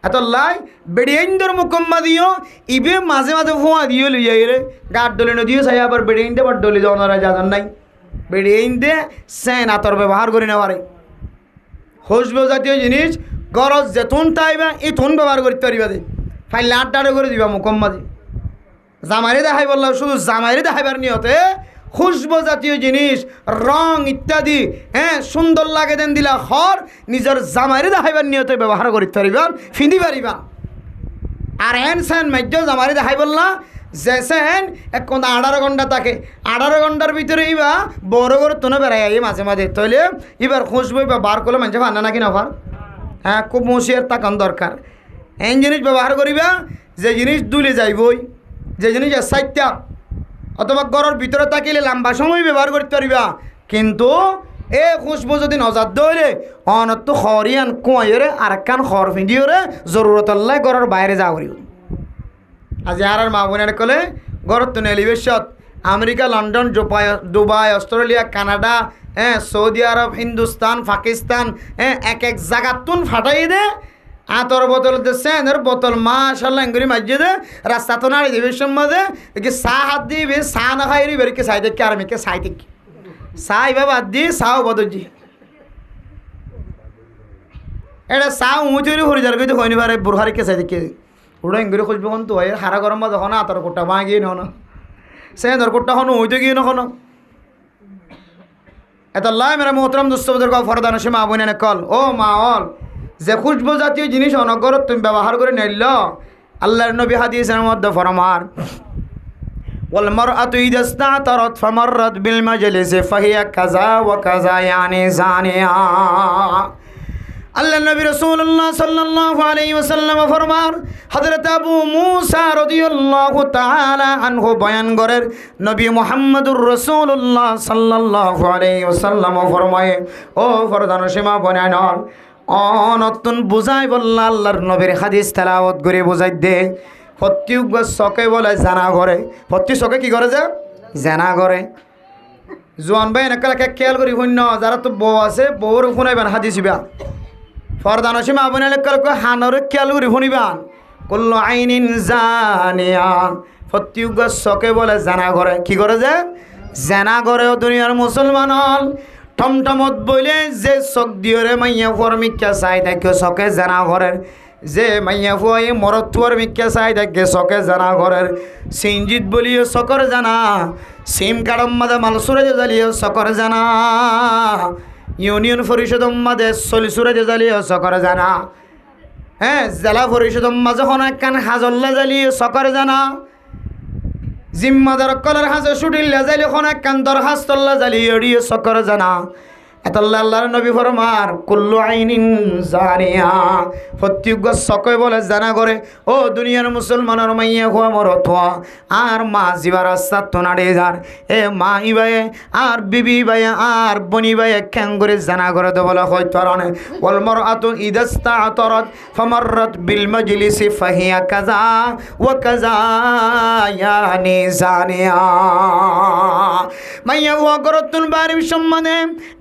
এত লাই বেড়িয়াইন্দর মুকম্মা দিও ইবে মাঝে ফুয়া দিও লিয়ে রে গাট ডলে নদিও চাই আবার বেড়িয়াইন্দে আবার ডলে যাওয়ার যাদার নাই বেড়িয়াইন্দে সেন আতর ব্যবহার করে নেওয়ারে খুশবু জাতীয় জিনিস গরজ যেতুন তাইবা ইথুন ব্যবহার করতে পারিবা দে ফাইলে আড্ডাড়ে করে দিবা মুকম্মা দি জামাইরে দেখাই বললাম শুধু জামাইরে দেখাইবার নিয়তে খুশবু জাতীয় জিনিস রং ইত্যাদি সুন্দর লাগে দেন দিলা হর নিজের জামাইরে দেখাইবার নিয়তে ব্যবহার করতে পারিবান ফিঁদি পারিবান আর এন সেন মাধ্য জামাইরে দেখাই বললা যে সেন এক 18 ঘন্টা থাকে 18 ঘন্টার ভিতরে ইবা বড় বড় তুনে বেড়াই মাঝে মাঝে তাইলে এবার খুশবু বা বার করলে মানুষ ভান্না নাকি না ভার খুব মুশিয়ার তাকান দরকার এন জিনিস ব্যবহার করিবা যে জিনিস দুলে যাইবই যে জিনিস সাইত্যা অথবা ঘরের ভিতরে থাকিলে লম্বা সময় ব্যবহার করতে পারিবা কিন্তু এ খুশবু যদি নজার দইলে অনত খরিয়ান কুয়াইরে আর একখান খর ফিঁদিওরে জরুরত আল্লাহ ঘরের বাইরে যা করিব আজ আর মা বোনের কলে ঘরত তো নেলিবেশত America London Dubai Australia Canada Saudi Arab Hindustan Pakistan এক জায়গাতুন ফাটাই দে আতর বোতল সেনের বোতল মাশাল্লাহ এঙ্গুরি মাঝে দে রাস্তা তো নাড়ি দিবে সম্মাদে কি চা হাত দিবে চা না খাই বেরিকে চাই দেখি আর মেকে চাই দেখি চাই বা বাদ দি চাও বদজি এটা চাও উঁচুরি হরি যার কিন্তু হয়নি পারে বুড়হারিকে চাই দেখি ওটা এঙ্গুরি খুঁজবে কোন তো হয় হারা গরম বা যখন আতর কোটা ভাঙিয়ে নেও না সে দরকারটা হনো হইতে গিয়ে নখন এত লাই মেরা মোহতরম দুস্তবদের ফরদান সে মা বোন কল ও মা অল যে খুশবু জাতীয় জিনিস অনগরত তুমি ব্যবহার করে নিল আল্লাহর নবী হাদিসের মধ্যে ফরমান والمرأة إذا استعطرت فمرت بالمجلس فهي كذا وكذا يعني زانية আল্লাহ নবী রাসূলুল্লাহ সাল্লাল্লাহু আলাইহি ওয়াসাল্লাম ফরমান হযরত আবু মূসা রাদিয়াল্লাহু তাআলা আনহু বয়ান করেন নবী মুহাম্মদুর রাসূলুল্লাহ সাল্লাল্লাহু আলাইহি ওয়াসাল্লাম ফরমায় ও ফরদান সীমা বনায়ন অনতুন বুঝাই বললা আল্লাহর নবীর হাদিস তেলাওয়াত করে বুঝাই দে প্রত্যেক চকে বলে জানা করে প্রত্যেক চকে কি করে যে জানা করে জোয়ান ভাই একালাকে খেয়াল করি শূন্য যারা তো বউ আছে বউর শুনাইবেন হাদিসিবা ফরদান সীমা বনাইলে হানরে খেয়াল করি শুনিবান কুল্লু আইনিন জানিয়া প্রত্যেক চকে বলে জানা করে কি করে যে জানা করে ও দুনিয়ার মুসলমান হল টমটমত বইলে যে চক দিয়রে মাইয়া ফুয়ার মিক্কা চাই থাকে চকে জানা করে যে মাইয়া ফুয়াই মরত ফুয়ার মিক্কা চাই থাকে চকে জানা করে সিনজিত বলিও চকর জানা সিম কার্ডম মাদে মালসুরে জ্বালিও চকর জানা ইউনিয়ন পরিষদ মাদে চলিসুরে জ্বালিও চকর জানা হ্যাঁ জেলা পরিষদ মাঝে একখান হাজল্লা জ্বালিও চকর জানা জিম্মাদার কলার হাজে ছুটিল্লা যাইলে এক কান দরখাস্তল্লা জ্বালি এড়িয়ে চকর জানা এতল্লা আল্লাহর নবী ফরমার কুল্লু আইনিন জানিয়া প্রত্যেক চকে বলে জানা করে ও দুনিয়ার মুসলমানের মাইয়া হওয়া মরত হওয়া আর মা জিবা রাস্তা তো নাড়ে যার এ মা ইবায়ে আর বিবি বায়ে আর বনি বায়ে ক্যাং করে জানা করে তো বলা হয় তরণে ওলমর আতু ইদাস্তা আতরত ফমরত বিল মজলিসি ফাহিয়া কাজা ও কাজা ইয়ানি জানিয়া মাইয়া হওয়া করতুন বাড়ির সম্মানে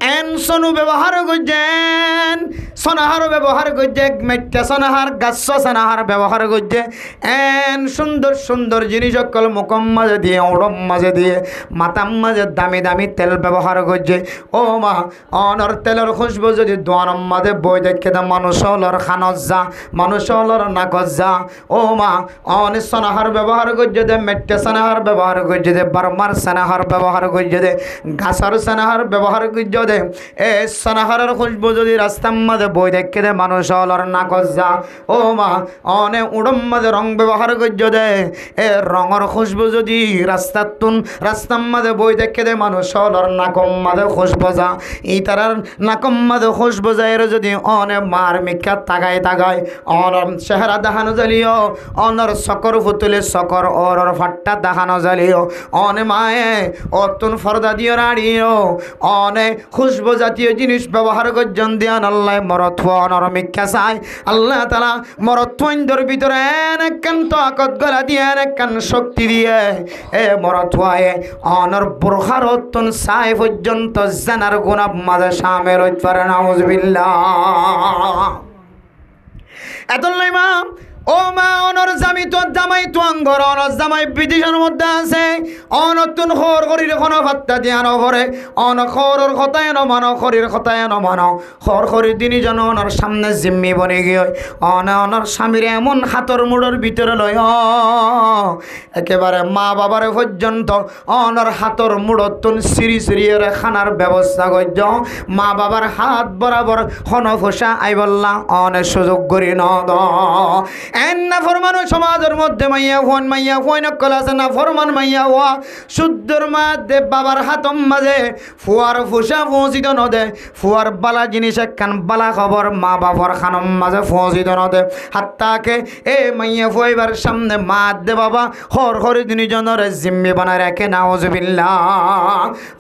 এন সনু ব্যবহার করছেন সনাহার ব্যবহার করছে মেট্টা সনাহার গাছ সনাহার ব্যবহার করছে এন সুন্দর সুন্দর জিনিস সকল মুখম মাঝে দিয়ে ওড়ম মাঝে দিয়ে মাতাম মাঝে দামি দামি তেল ব্যবহার করছে ও মা অনর তেলের খুশবু যদি দোয়ানম মাঝে বই দেখে দা মানুষ হলর খানত যা মানুষ হলর নাকত যা ও মা অন সনাহার ব্যবহার করছে দে মেট্টা সনাহার ব্যবহার করছে দে বারমার সনাহার ব্যবহার করছে দে গাছর সনাহার ব্যবহার করছে দে এ সনাহারের খুশবু যদি রাস্তার মাঝে বই দেখে দে মানুষ হলর নাকত যা ও মা অনে উড়ম মাঝে রং ব্যবহার করছে দে এ রঙর খুশবু যদি রাস্তার মাঝে বই দেখে দে মানুষ হলর নাকম মাঝে খুশবু যা এই তারার নাকম মাঝে খুশবু যায় যদি অনে মার মিক্ষা তাকায় অনর চেহারা দেখানো জ্বালিও অনর চকর ফুতুলে চকর অরর ফাট্টা দেখানো জ্বালিও অনে মায়ে অতুন ফরদা দিয়ে রাড়িও অনে খুশবু জাতীয় জিনিস ব্যবহার করছেন দিয়ান আল্লাহ মরত অনর মিক্ষা চাই আল্লাহ তালা মরত্বর ভিতরে এনেকান তাকত গলা দিয়ে এনেকান শক্তি দিয়ে এ মরত্বায় অনর বুরখার অত্যন চাই পর্যন্ত জানার গুণাব মাঝে সামের পারে নাউজুবিল্লাহ এতলাই মা ও মা অনর জামি তো জামাই তো আঙ্গর অনর জামাই বিদেশের মধ্যে আছে অনতুন খর করির কোনো ভাত্তা দিয়া নভরে অন খরর কথায় নমানো খরির কথায় নমানো খর খরি দিনই যেন অনর সামনে জিম্মি বনে গিয়ে অনর স্বামীর এমন হাতর মুড়োর ভিতরে লয় একেবারে মা বাবার পর্যন্ত অনর হাতর মুড়তুন সিঁড়ি সিঁড়িয়ে খানার ব্যবস্থা করছ মা বাবার হাত বরাবর হন ফোসা আইবল্লা অনেক সুযোগ করি ন এন না ফরমান সমাজের মধ্যে মাইয়া ফোন নকল আছে না ফরমান মাইয়া হওয়া শুদ্ধর মাঝে বাবার হাতম মাঝে ফুয়ার ফুসা পৌঁছিত নদে ফুয়ার বালা জিনিস একখান বালা খবর মা বাবার খানম মাঝে পৌঁছিত নদে হাত্তাকে এ মাইয়া ফুয়াইবার সামনে মা দে বাবা হর তিনজনের জিম্মি বানায় রাখে নাউজুবিল্লাহ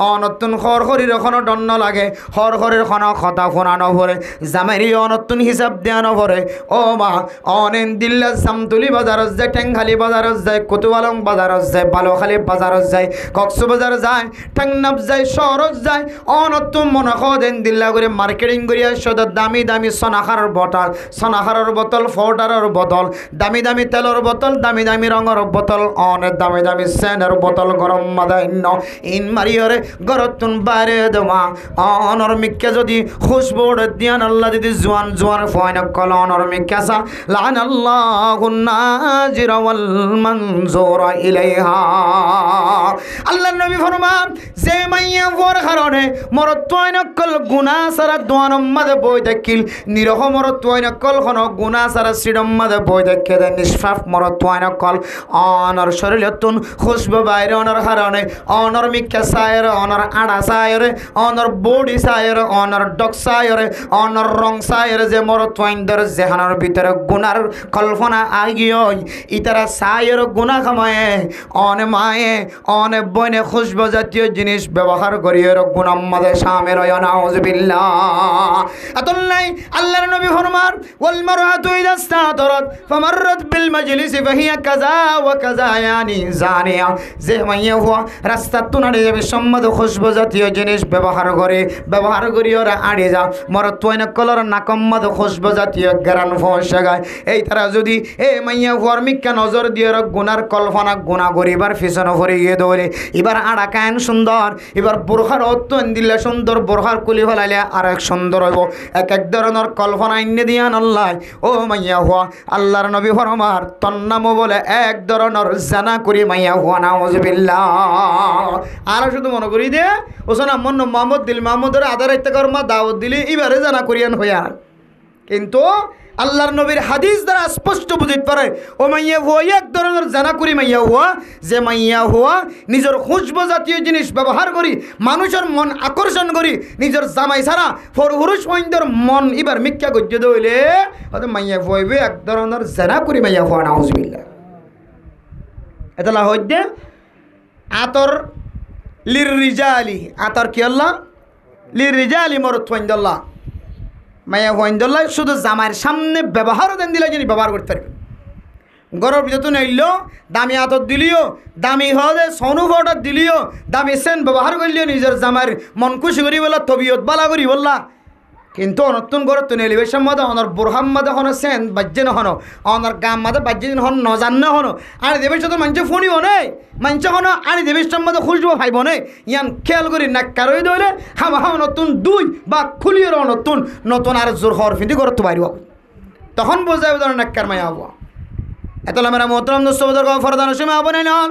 অনতুন হরির এখনো দণ্ড লাগে হরের কোনো কথা শোনানো ভরে জামেরি অনতুন হিসাব দেওয়ানো ভরে ও মা অনেন দিল্লা জামতুলি বাজারত যায় টেংখালি বাজারত যায় কুতুবালং বাজারত যায় বালুখালী বাজারত যায় কক্সবাজার যায় টেংনাফ যায় শহরত যায় অনতুন মনে দেন দিল্লা করে মার্কেটিং করিয়া সদা দামি দামি সোনাহারের বোতল ফোটারের বোতল দামি দামি তেলের বোতল দামি দামি রঙের বোতল অনেক দামি দামি সেনের বোতল গরম মাদান্য ইন মারিয়রে গরতুন বাইরে দেওয়া অনর মিক্কা যদি খুশবু দিয়ান আল্লাহ যদি জোয়ান ফয়ন কল অনর মিক্কাসা লান আল্লাহ আল্লাহুন নাজিরা ওয়াল মানজুরা ইলাইহা। আল্লাহর নবী ফরমান যে মাইয়া হওয়ার কারণে মরত্বই নকল গুনাহ সারা দোয়ানম মাঝে বই দেখিল নিরহ মরত্বই নকল কোন গুনাহ সারা সিডম মাঝে বই দেখে দেন নিষ্পাপ মরত্বই নকল অনর শরীরতুন খুশবু বাইরে অনর কারণে অনর মিক্কা সায়ের অনর আড়া সায়ের অনর বডি সায়ের অনর ডক সায়ের অনর রং সায়ের যে মরত্বইন্দর জেহানের ভিতরে গুনার কল্পনা আগিয়ে ইতারা সায়ের গুনাহ কামায়ে অনে মায়ে অনে বনে খুশবু জাতীয় জিনিস ব্যবহার করিয়ে গুনাহ মাঝে শামিল হয় নাউযুবিল্লাহ। আতুল্লাই আল্লাহর নবী ফরমান ওয়াল মারআতু ইযা ইসতাতরাত ফামাররাত বিল মাজলিসি ফাহিয়া কাযা ওয়া কাযা ইয়ানি জানিয়া যে মাইয়া হওয়া রাস্তা তুনারে যাবে সম্মত খুশবু জাতীয় জিনিস ব্যবহার করি ওরা আড়ে যা মরত্বইন কলর নাকম্মদ খুশবু জাতীয় গ্রান ফসে গায় এই তারা যদি এ মাইয়া হওয়ার মিক্কা নজর দিয়ে গুনার কল্পনা গুনাহ করিবার পিছনে ভরে গিয়ে দৌড়ে এবার আড়া কান সুন্দর এবার বোরখার অত্যন্ত দিলে সুন্দর বোরখার কুলি ফেলাইলে আর এক সুন্দর হইব এক এক ধরনের কল্পনা ইন্নে দিয়ান আল্লাহ ও মাইয়া হওয়া আল্লাহর নবী ফরমার তন্নামো বলে এক ধরনের জানা করি মাইয়া হওয়া নাউযুবিল্লাহ। আর শুধু মনে করি দে ওসন আমার মোহাম্মদ দিল মাহমুদের আদার ইত্তেকর মা দাওয়াত দিলি এবারে জানা করিয়ান হইয়া কিন্তু আল্লাহর নবীর হাদিস দ্বারা স্পষ্ট বুঝিতে পারে ও মাইয়া হওয়া এক ধরনের জানা করি মাইয়া হওয়া যে মাইয়া হওয়া নিজের খুশবু জাতীয় জিনিস ব্যবহার করি মানুষের মন আকর্ষণ করি নিজের জামাই ছাড়া পুরুষ মহিন্দর মন এবার মিথ্যা গজ্য দইলে হয়তো মাইয়া হইবে এক ধরনের জানা করি মাইয়া হওয়া নাউযুবিল্লাহ। এটা হইতে আতর লির রিজালি আতর কি আল্লাহ লির রিজালি মরত্বইন্দল্লাহ মাইয়া হইন্দল্লাহ শুধু জামাইয়ের সামনে ব্যবহার দেন দিলে যিনি ব্যবহার করতে পারবেন গরর ভিতর নাইলেও দামি আতর দিলিও দামি হদে সনু অর্ডার দিলিও দামি সেন ব্যবহার করলিও নিজের জামাইয়ের মন খুশি করি বললা তবিয়ত বালা করি বললা কিন্তু নতুন ঘর তো এলিভেশন মধ্যে অনর বোরহাম মাদে হন সেন বাজ্যে নহন অনর গাম মাদে বাজ্যে হন নজান্ন হন আর দেবেশ তো মানুষ ফোনিব নেই মানুষ হন আর দেবেশের মধ্যে খুঁজব ভাইব নেই ইয়ান খেয়াল করি নাক্কারই দইলে হামা হাম নতুন দুই বা খুলিয়ের নতুন নতুন আর জোর হর ফিন্দি করতে পারিব তখন বোঝাই ধরেন নাক্কার মায়া হবো এত মেরা মোহতরম দোস্তবদর ফরদান সময় হবো নাই নন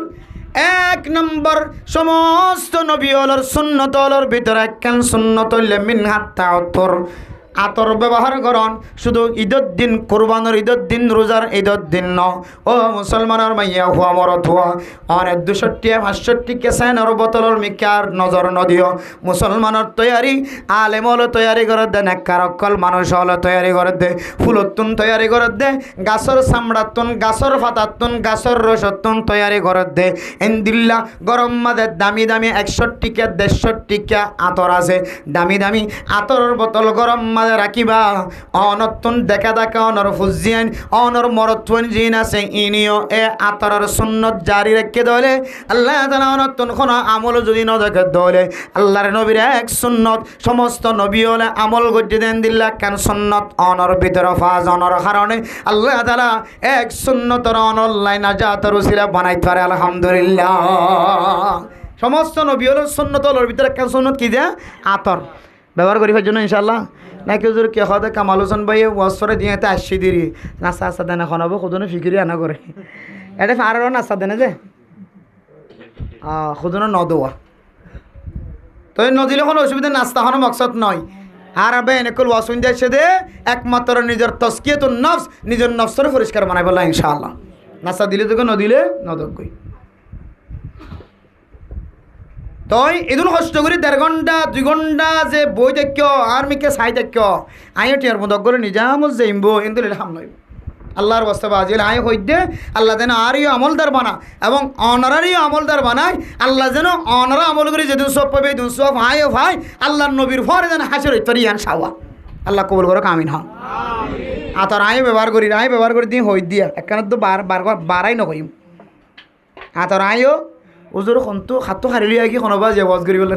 এক নম্বর সমস্ত নবী হলর সুন্নত হলর ভিতরে একখান সুন্নত হইলে মিনহাত তাওতর আতর ব্যবহার করন শুধু ঈদের দিন কোরবানোর ঈদের দিন রোজার ঈদের দিন ন ও মুসলমানের মাইয়া হুয়া মরত হুয়া অনেক 265 কেসাইনের বোতলের মিকার নজর নদিও মুসলমানের তৈয়ারি আলেম হলো তৈয়ারি করে দে নেককারকল মানুষ হলো তৈয়ারি করে দে ফুলতুন তৈয়ারি করে দে গাছর চামড়াতুন গাছর ফাতাতুন গাছর রসতুন তৈয়ারি করে দে ইনদিল্লা গরম মাদে দামি দামি 61 টিকা 150 টিকা আতর আছে দামি দামি আতরের বোতল গরম রাখিবা অনতুন দেখা দেখা অনর ফুজিয়ান অনর মরত্বন জিন আছে ইনিও এ আতরের সুন্নত জারি রেখে দলে আল্লাহ তাআলা অনতুন কোন আমল যদি ন দেখে দলে আল্লাহর নবীর এক সুন্নত সমস্ত নবী হলে আমল গজ্জে দেন দিল্লা কান সুন্নত অনর ভিতর ফাজ অনর কারণে আল্লাহ তাআলা এক সুন্নতর অনলাইন নাজাতের ওসিলা বানাইতে পারে আলহামদুলিল্লাহ। সমস্ত নবী হল সুন্নতর ভিতরে কান সুন্নত কি দেয়া আতর ব্যবহার করিবার জন্য ইনশাআল্লাহ না কেউ যদি কে হতে কামাল হোসেন ভাই ওয়াসরে দিয়ে আসছি দিরি নাস্তা আস্তা দেনা খনাবো খুদনে ফিকিরি আনা করে এটা আরও নাস্তা দেনে যে খুদনে নদোয়া তো নদিলে কোনো অসুবিধা নাস্তা হনো মকসদ নয় আর আবে এনেকুল ওয়াসুন দিয়ে দে একমাত্র নিজের তস্কিয়ে তো নফস নিজের নফসরে পরিষ্কার বানাই বললাম ইনশাআল্লাহ নাস্তা দিলে তোকে নদিলে নদকই তই এদিন কষ্ট করি 1.5 ঘন্টা 2 ঘন্টা যে বই দেখ আর মিকে চাই দেখ আইও টিয়ার মতো করে নিজাম যাইব কিন্তু হাম নইব আল্লাহর বাস্তবে আজিল আয় হইতে আল্লাহ যেন আরও আমলদার বানা এবং অনারারও আমলদার বানায় আল্লাহ যেন অনারা আমল করে যেদিন সব পাবে দিন সব আয়ও ভাই আল্লাহর নবীর ফরে যেন হাসির ইতরিয়ান সাওয়া আল্লাহ কবুল করো কামিন হন আতর আয় ব্যবহার করি দিন হই দিয়া একখানে তো বারাই নকইম আতর আয়ও ওজোর খন্তু হাতটো হারিলি কি কোনোবা যে বজ করি বলে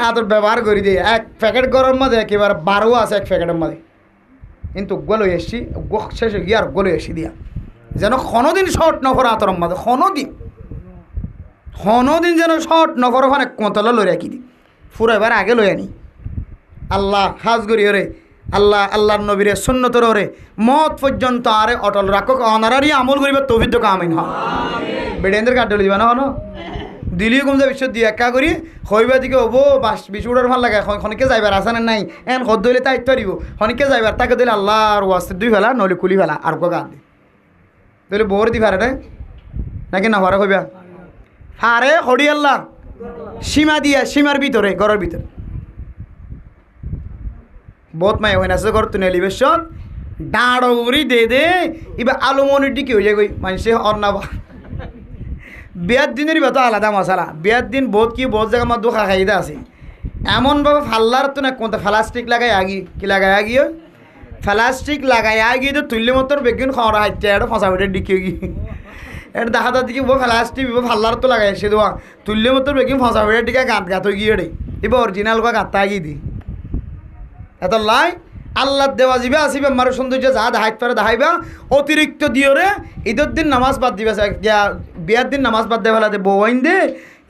আতর ব্যবহার করি দিয়ে এক প্যাকেট গরম মাঝে একেবারে 12 আছে এক প্যাকেটের মাঝে কিন্তু গলো এসছি শেষ গিয়ে আর গলো এসি দিয়া যেন কোনোদিন শর্ট নকর আতর মাঝে কোনোদিন যেন শর্ট নকর ওখানে কোঁতলা লই রাখি দি ফুরাইবার আগে লই আনি আল্লাহ হাজ করি রে আল্লাহর নবীরে সুন্নতর ওরে মত পর্যন্ত আরে অটল রাখক অনারারি আমল করিবে তৌফিক কামিন হয় বেডেন্দ্র কাটল দিবা না হনো দিলিও কমজা বিশ্ব দিয়ে একা করি হইবা দিকে হবো বাস বিশুটার ভাল লাগে খনিকে যাইবার আসান নাই এন সদ দইলে তাই দিব খনিকে যাইবার তাকে দিলে আল্লাহর ওয়াস্তে দুই ফেলা নইলে কুলি ফেলা আর গান দি তাহলে বউর দি ফারে নাকি না ফারে হইবা ফারে হরি আল্লাহ সীমা দিয়া সীমার ভিতরে ঘরের ভিতরে বহুত মায় হয়ে আছে ঘর তুলে এলিভেশন ডাঁড় উড়ি দে এবার আলুমনির দিকে হয়ে যায় মানুষে অন্নাবা বিয়ার দিনের তো আলাদা মশালা বিয়ার দিন বহুত কি বহুত জায়গা আমার দুঃখা খাইতে আছে এমনভাবে ফাল্লার তো না কোনটা প্লাস্টিক লাগাই আগি কি লাগাই আগি প্লাস্টিক লাগাই আগি তো তুললে মতো বেগুন খাওয়া হাইতে এটা ফসা বেটে দিকে গিয়ে এটা দেখা তার দিকে প্লাস্টিক ফাল্লার তো লাগাই সে দেওয়া তুললে মতো বেগুন ফসা বেটে দিকে গাত হয়ে গিয়ে রে এবার অরিজিনাল গাঁতটা আগিয়ে দিই এত লাই আল্লাহ দেওয়া যাবে আসিবে আমার সৌন্দর্য যা দেখাইতে পারে দেখাইবা অতিরিক্ত দিও রে ঈদের দিন নামাজ বাদ দিবে বিয়ার দিন নামাজ বাদ দেওয়া দে বউন দে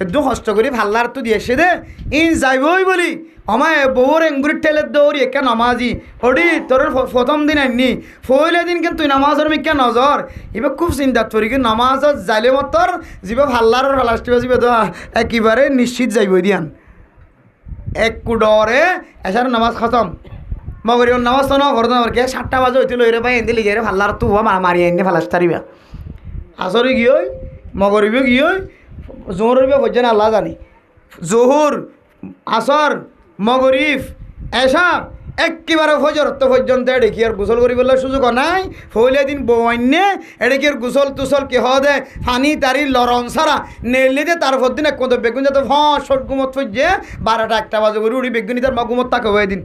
একদম কষ্ট করি ভাল্লার তো দিয়েছে দে ইন যাইবই বলি আমায় বউর এঙ্গুরির ঠেলে দৌড়ি একা নামাজি হরি তোর প্রথম দিন আননি ফইলে দিন কিন্তু তুই নামাজের মিকা নজর এবার খুব চিন্তা করি কি নামাজত যাইলে মতর যিবা ভাল্লার ফালাস্টিবা যাবে তো একেবারে নিশ্চিত যাইবই দিয়ান এক কুডরে এসার নামাজ খতম মগরি নামাজ তো না ঘরতে না কে 7টা বাজে হইতে লইরে ভাই এনে লিগে রে ভাল্লার তো মারি এনে ফালাস তারিবা আসরে গিয়ে মগরিবে গিয়ে জোহরিবে হচ্ছে না আল্লাহ জানি জোহর আসর মগরিফ এসা একেবারে ফজর তো পর্যন্ত এটা কি আর গোসল করি বললে সুযোগ নাই ফইলে দিন বন্যে এটা কি আর গোসল তুসল কি হদে ফানি তারি লরম সারা নেলে দে তারপর দিন এক কত বেগুন যাতে ফট গুমত ফজে 12টা 1টা বাজে করে উড়ি বেগুনি তার গুমত তাকে হয়ে দিন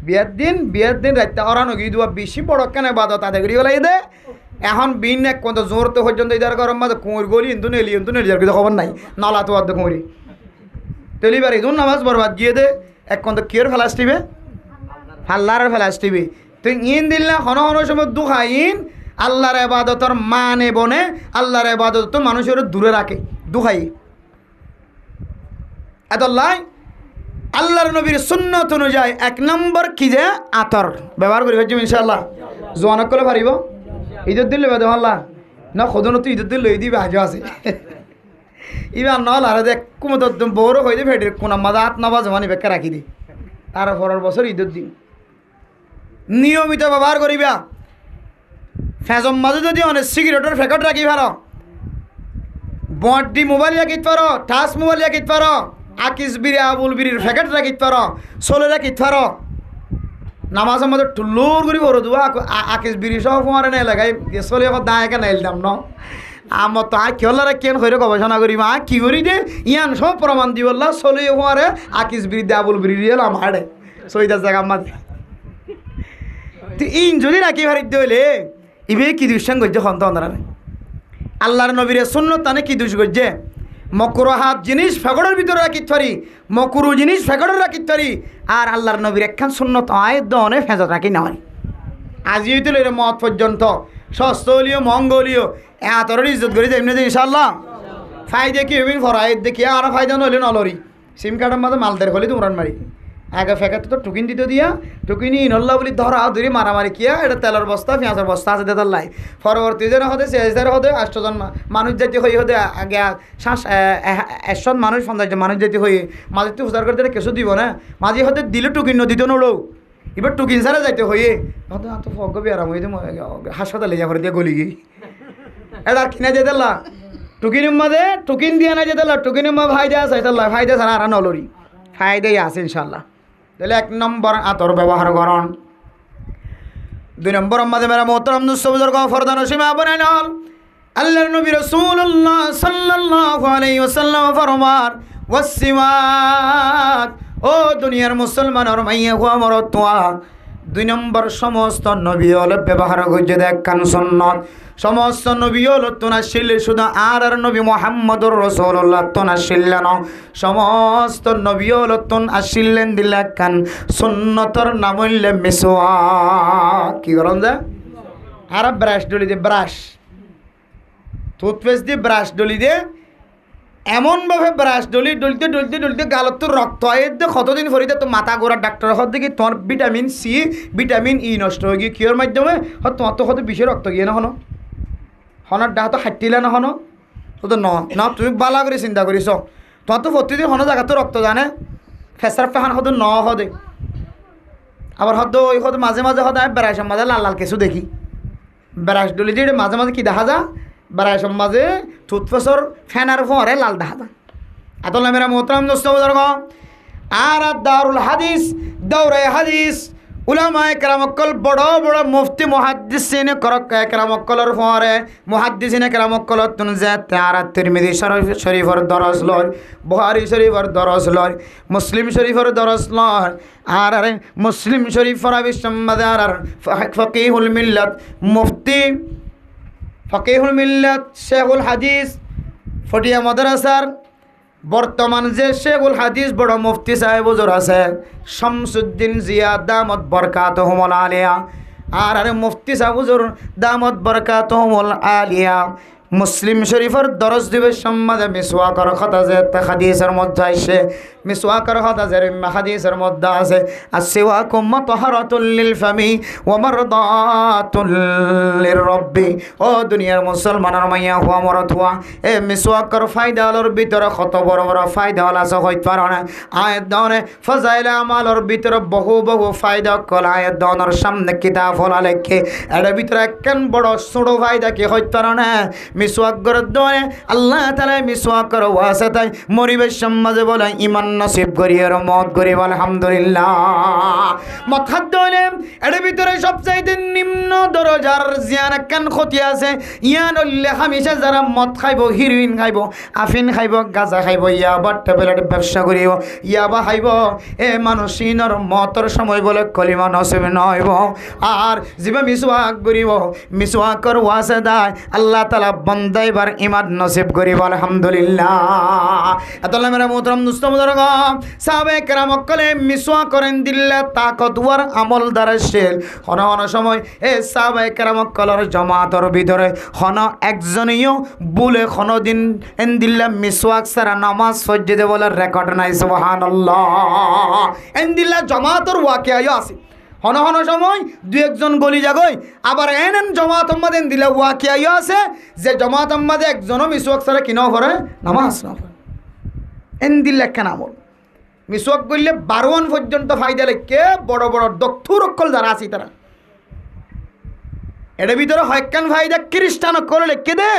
বিয়ের দিন রাত্রে অরানো গিয়ে দেওয়া বেশি বড় কেন বাদত তাদের করি বলাই দে এখন বিন এক কত জোর তো পর্যন্ত ইদার গরম মাঝে কুঁড় গলি ইন্দু নেলি যার কিছু খবর নাই নলা তো অর্ধ কুঁড়ি তেলিবার ইদুন নামাজ বরবাদ গিয়ে দে এক কত কিয়র ফেলাস টিবে আল্লাহর ফেলাস টিবি তুই ইন দিল না হন সময় দুখাইন আল্লাহর এবাদতর মানে বনে আল্লাহর এবাদত তো মানুষের দূরে রাখে দুখাই এত লাই আল্লাহর নবীর সুন্নত অনুযায়ী 1 নম্বর কি যে আতর ব্যবহার করি হচ্ছে ইনশাআল্লাহ জোয়ানক করলে পারিব ঈদের দিলে বেদ আল্লাহ না খোদন তো ঈদের দিল লই দিবে আজও আছে এবার নল আর দেখ কুমত বড় হয়ে দিয়ে ফেটে কোন মাদা 8 9 জমানি বেকা রাখি দি তার পরের বছর ঈদের দিন নিয়মিত ব্যবহার করিবা ফেজম মাঝে যদি অনেক সিগারেটের প্যাকেট রাখি ভালো বডি মোবাইল রাখিতে পারো টাচ মোবাইল রাখিতে পারো আকিস বিরি আবুল বিরির প্যাকেট রাখিতে পারো সোলে রাখিতে পারো নামাজের মধ্যে টুল্লুর করি বড় দেবো আকিস বিরি সহ ফোয়ারে না লাগাই সোলে দাঁড়াকে নাইলাম ন আমার তো কি হল কেন হয়ে গবেষণা করি মা কি করি দে ইয়ান সব প্রমাণ দি বললা সোলে ফোয়ারে আকিস বিরি আবুল বিরি এলাম হাড়ে সইদার জায়গা মাঝে তুই ইন যদি রাখি ভারিত হইলে ইবে কি দুঃসাং করছে সন্তানরা আল্লাহর নবীর সুন্নত তানে কি দুষ করছে মকরুহাত জিনিস ফেগড়ের ভিতরে রাখিতে পারি মকরু জিনিস ফেগড়ে রাখিতে পারি আর আল্লাহর নবীর একখান সুন্নত আয় দনে ফেঁজত রাখি না হয় আজি হইতে লইলে মত পর্যন্ত সস্তলীয় মঙ্গলীয় এতর ইজ্জত করে যাই না ইনশাআল্লাহ ফায়দা কি হইবেন ফরাইদ দেখি আর ফায়দা নইলে নলরি সিম কার্ডের মাঝে মালদের হলে তোমরান মারি আগে ফেঁকাতে তো টুকিন দিতে দিয়া টুকিনি ইনল্লা বলি ধরা ধরে মারামারি কিয়া এটা তেলের বস্তা পেঁয়াজের বস্তা আছে দেতার লাই পরবর্তী যেন হতে 6000 হতে 8জন মানুষ যেতে হয়ে হতে আগে 100 মানুষ 50 মানুষ যেতে হয়ে মাঝে তো উদ্ধার করতে কিছু দিব না মাঝে হতে দিলে টুকিন নদীত নড়ো এবার টুকিন ছাড়া যাইতে হয়ে হতে তো ফগবি আরাম হয়ে হাসপাতালে যা করে দিয়ে গলি গিয়ে এটা কিনা যেতেলা টুকিনের মাঝে টুকিন দিয়া না যেতেলা টুকিনের মা ফায়দা আছে ফায়দা ছাড়া আর নলরি ফায়দাই আছে ইনশাল্লাহ তাহলে 1 নম্বর আতর ব্যবহার করুন 2 নম্বর আমাদের মেরা মোহতরম দুঃসবুজুর্গ ফরদান সীমা বনে নল আল্লাহর নবী রাসূলুল্লাহ সাল্লাল্লাহু আলাইহি ওয়াসাল্লাম ফরমান ওয়াসিওয়াক ও দুনিয়ার মুসলমান আর মাইয়া হুয়া মরতুয়া 2 নম্বর সমস্ত নবী হলো ব্যবহার করছে দেখখান সুন্নত সমস্ত নবী হলো তোনা শিল্লে শুধু আর নবী মুহাম্মদুর রাসূলুল্লাহ তোনা শিল্লেন সমস্ত নবী হলো তোন আসিলেন দিলাখান সুন্নতর নাম হইলে মিসওয়াক কি করন যা আর ব্রাশ ডলি দে ব্রাশ টুথপেস্ট দিয়ে ব্রাশ ডলি দে এমনভাবে ব্রাশ ডলতে গালত তো রক্ত হয় কতদিন ফরিতে তো মাথা গোড়ার ডাক্তার হত দেখি তোমার ভিটামিন সি ভিটামিন ই নষ্ট হয়ে গিয়ে কিওর মাধ্যমে তোমার তো কত বেশি রক্ত গিয়ে না হনো হনার ডাহ তো হাঁটিলে না হনো তো ন তুমি বালা করে চিন্তা করিস তোমার তো প্রতিদিন হনো জায়গা তো রক্ত জানে ফেসার ফেহান হতো ন হদে আবার হয়তো ওই হয়তো মাঝে মাঝে হয়তো আমি বেড়াইসার মাঝে লাল লাল কিছু দেখি বেড়াইস ডলি যে মাঝে মাঝে কি দেখা যা বেড়াইসার মাঝে টুথপেস্টর ফ্যানার ফোঁরে লাল দেখা যা এত মেরা মোহতারাম দোস্ত বুজুর্গ আর দারুল হাদিস দৌড়ে হাদিস উলামা একরামকল বড় বড় মুফতি মুহাদ্দিসিন করক একরামকলর ফোঁরে মুহাদ্দিসিন একরামকল তুন যে তারা তিরমিজি শরীফর দরজ লয় বুখারী শরীফর দরজ লয় মুসলিম শরীফর দরজ লয় আর আরে মুসলিম শরীফর বিশ্বমাদার আর ফকিহুল মিল্লাত মুফতি ফকিহুল মিল্লাত শেখুল হাদিস ফটিয়া মাদ্রাসার বর্তমান যে শেখুল হাদিস বড় মুফতি সাহেব হুজুর আছে শামসুদ্দিন জিয়া দামত বরকাতুহুমুল আলিয়া আর আরে মুফতি সাহেব হুজুর দামত বরকাতুহুমুল আলিয়া মুসলিম শরীফের দরজ দিবে সম্মাদে মিসওয়াকর কথা যে হাদিসের মধ্যে আইছে মিসওয়াকর কথা যে হাদিসের মধ্যে আছে আসওয়াকু মাতহারাতুল লিল ফামি ওয়া মারদাতুল লিররাব্বি ও দুনিয়ার মুসলমানের মাইয়া হুয়া মরত হুয়া এ মিসওয়াকর ফায়দার ভিতরে কত বড় বড় ফায়দা আছে হইতে পারে না আয়াত দানে ফাজাইল আমালর ভিতরে বহু বহু ফায়দা কল আয়াত দানের সামনে কিতাব হলা লেখে এর ভিতরে একখান বড় ছোট ফায়দা কি হইতে পারে না মিসওয়াক করার দোনে আল্লাহ তাআলা মিসওয়াক করা ওয়াসিতায় মরিবের সমাজে বলে ঈমান নসিব করি আর মত করি আলহামদুলিল্লাহ মত হাত দোনে এর ভিতরে সবচাইতে নিম্ন দরজার জিয়ান কান ক্ষতি আছে ইয়ান উল্লে হামেশা যারা মদ খাইব হিরোইন খাইব আফিন খাইব গাঁজা খাইব ইয়াবা ট্যাবলেট ব্যবসা করিব ইয়াবা খাইব এ মানুষিনর মতর সময় বলে কলিমা নসিব নইব আর যিবা মিসওয়াক করিব মিসওয়াকর ওয়াসিতায় আল্লাহ তাআলা বন্দাইবার ঈমান নসিব করিব আলহামদুলিল্লাহ আল্লাহ মেরা মোহতারাম দোস্ত বুজুর্গ সাহাবায়ে কেরাম কলে মিসওয়াক করেন দিল্লা তাকতওয়ার আমল দারাশেল হন হন সময় এ সাহাবায়ে কেরাম কলর জামাতর ভিতরে হন একজনিও বলে কোনদিন এন দিল্লা মিসওয়াক সারা নামাজ সজ্জদে বলার রেকর্ড নাই সুবহানাল্লাহ এন দিল্লা জামাতর ওয়াকিয়া আছে হন হন সময় দু একজন গলি যাগই আবার এন জমাত আম্মাদেন দিলা ওয়াকিয়া আছে যে জমাত আম্মাদে একজনও মিসওয়াক ছাড়া কিনাও করে নামাজ না পড়ে এন দিল্লা কেন আমল মিসওয়াক করলে 12 পর্যন্ত ফায়দা লেখে বড় বড় ডক্টর অকল যারা আছে তারা এর ভিতরে হয়কান ফায়দা খ্রিস্টান করে লেখে দে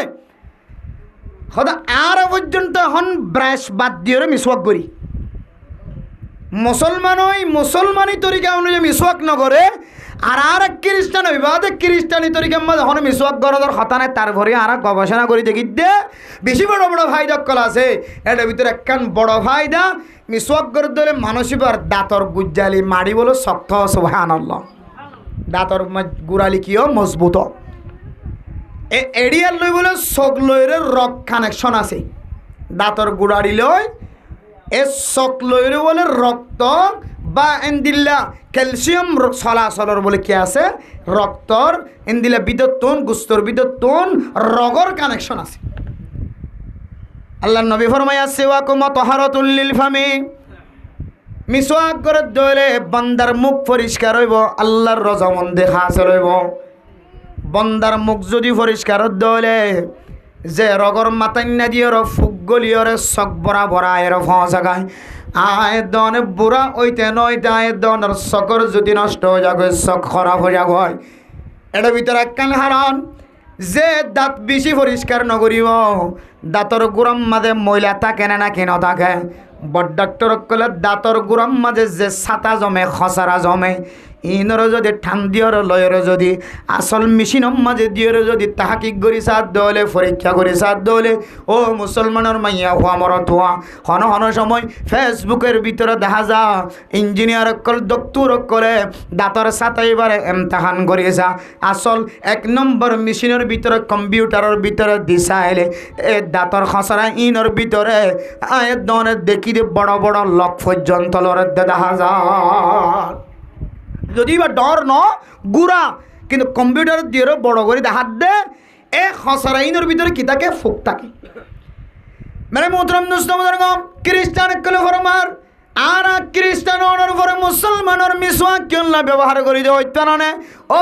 হদা আর পর্যন্ত হন ব্রাশ বাদ দিয়ে মিসওয়াক করি মুসলমানি তরিকা অনুযায়ী মিসওয়াক নগরে আর এক খ্রিস্টান বিবাদে খ্রিস্টানি তরিকা যখন মিসওয়াক গরদর হতা নাই তারপরে আর গবেষণা করি দেখি দে বেশি বড় বড় ফায়দা কল আছে এর ভিতরে একখান বড় ফায়দা মিসওয়াক করে দিলে মানসিবার দাঁতর গুজ্জালি মাড়ি বলো শক্ত সুবহানাল্লাহ দাঁতর গুড়ালি কিও মজবুত এরিয়ার লই বলে চোখ লইরে রক কানেকশন আছে দাঁতর গুড়ালি লই এ চোখ লইরে বলে রক্ত বা এন্দিল্লা ক্যালসিয়াম চলাচলর বলে কি আছে রক্তর এন্দিল্লা বিদ্যুৎ গুস্তর বিদ্যুৎ রগর কানেকশন আছে আল্লাহ নবী ফরমায়া সিওয়াকু মাতহারাতুল লিল ফামি মিসওয়াক করে দলে বান্দার মুখ পরিষ্কার হইব আল্লাহর রজামন্দে হাসিল হইব বান্দার মুখ যদি পরিষ্কার দলে যে রগর মাতান্না দিয়ে ফুক গলিয়রে চক বরা বরা এর ফাঁসাগায় আয় দনে বুড়া ওইতে নইতে আয় দনের চকর যদি নষ্ট হয়ে যাবে চক খারাপ হয়ে যাব এটার ভিতরে একখান হারান যে দাঁত বেশি পরিষ্কার নকরিব দাঁতর গুড়াম মাঝে ময়লা থাকে না কেন থাকে বড় ডাক্তার কলে দাঁতর গুড়াম মাঝে যে ছাতা জমে খসারা জমে ইনর যদি ঠান দিয়র লয়ের যদি আসল মেশিনের মাঝে দিয়র যদি তাহাকিক করি সাথ দলে পরীক্ষা করি সাথ দলে ও মুসলমানের মাইয়া হওয়া মরত হওয়া হন হন সময় ফেসবুকের ভিতরে দেখা যা ইঞ্জিনিয়ার অকল ডক্টর করে দাঁতর সাথে এবারে এমতাহান করিয়েছা আসল 1 নম্বর মেশিনের ভিতরে কম্পিউটারের ভিতরে দিশা এলে এ দাঁতর খসরা ইনর ভিতরে আয়ের দনে দেখি বড় বড় লক পর্যন্ত লড়ে দেখা যায় যদি বা ডর ন গুড়া কিন্তু কম্পিউটার দিয়ে বড় করে হাত দে এ খসরাইনের ভিতরে কি থাকে ফুক থাকে মেরে মোহতরম দোস্ত বুজুর্গম খ্রিস্টান কলে ফরমার আর খ্রিস্টান অনার পরে মুসলমানের মিসওয়াক কেনলা ব্যবহার করি দে হইতানে ও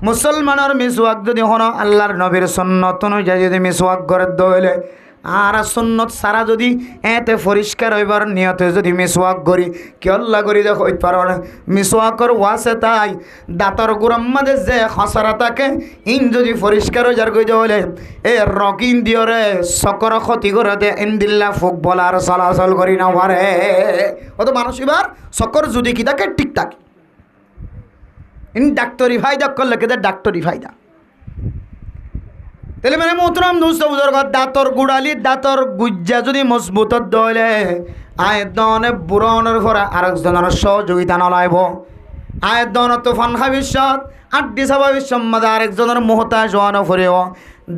মুসলমানের মিসওয়াক যদি হন আল্লাহর নবীর সুন্নত অনুযায়ী যদি মিসওয়াক করে দইলে আর সুন্নত সারা যদি এতে পরিষ্কার হইবার নিয়তে যদি মিসওয়াক করি কেল্লা করি দেখ হইতে পারো না মিসওয়াকর ওয়াসে তাই দাঁতর গুড়ার মাঝে যে খসরা থাকে ইন যদি পরিষ্কার হয়ে যার কইতে হইলে এ রকিন দিয়রে সকর ক্ষতি করে দে ইন্দিল্লা ফুটবল আর চলাচল করি না পারে অত মানুষ এবার সকর যদি কি থাকে ঠিক থাকে ইন ডাক্তারি ফায়দা করলে কেদে ডাক্তারি ফায়দা তাহলে মানে মোহতরম দোস্ত বুজুর্গ দাঁতর গুড়ালি দাঁতর গুজ্জা যদি মজবুত দলে আয়তনে বুড়নের ভরা আরেকজনের সহযোগিতা নলাইব আয়তন তুফান ভবিষ্যৎ আড্ডি সভা বিশ্বমাদে আরেকজনের মোহতাজ হওয়ানো ফুরিব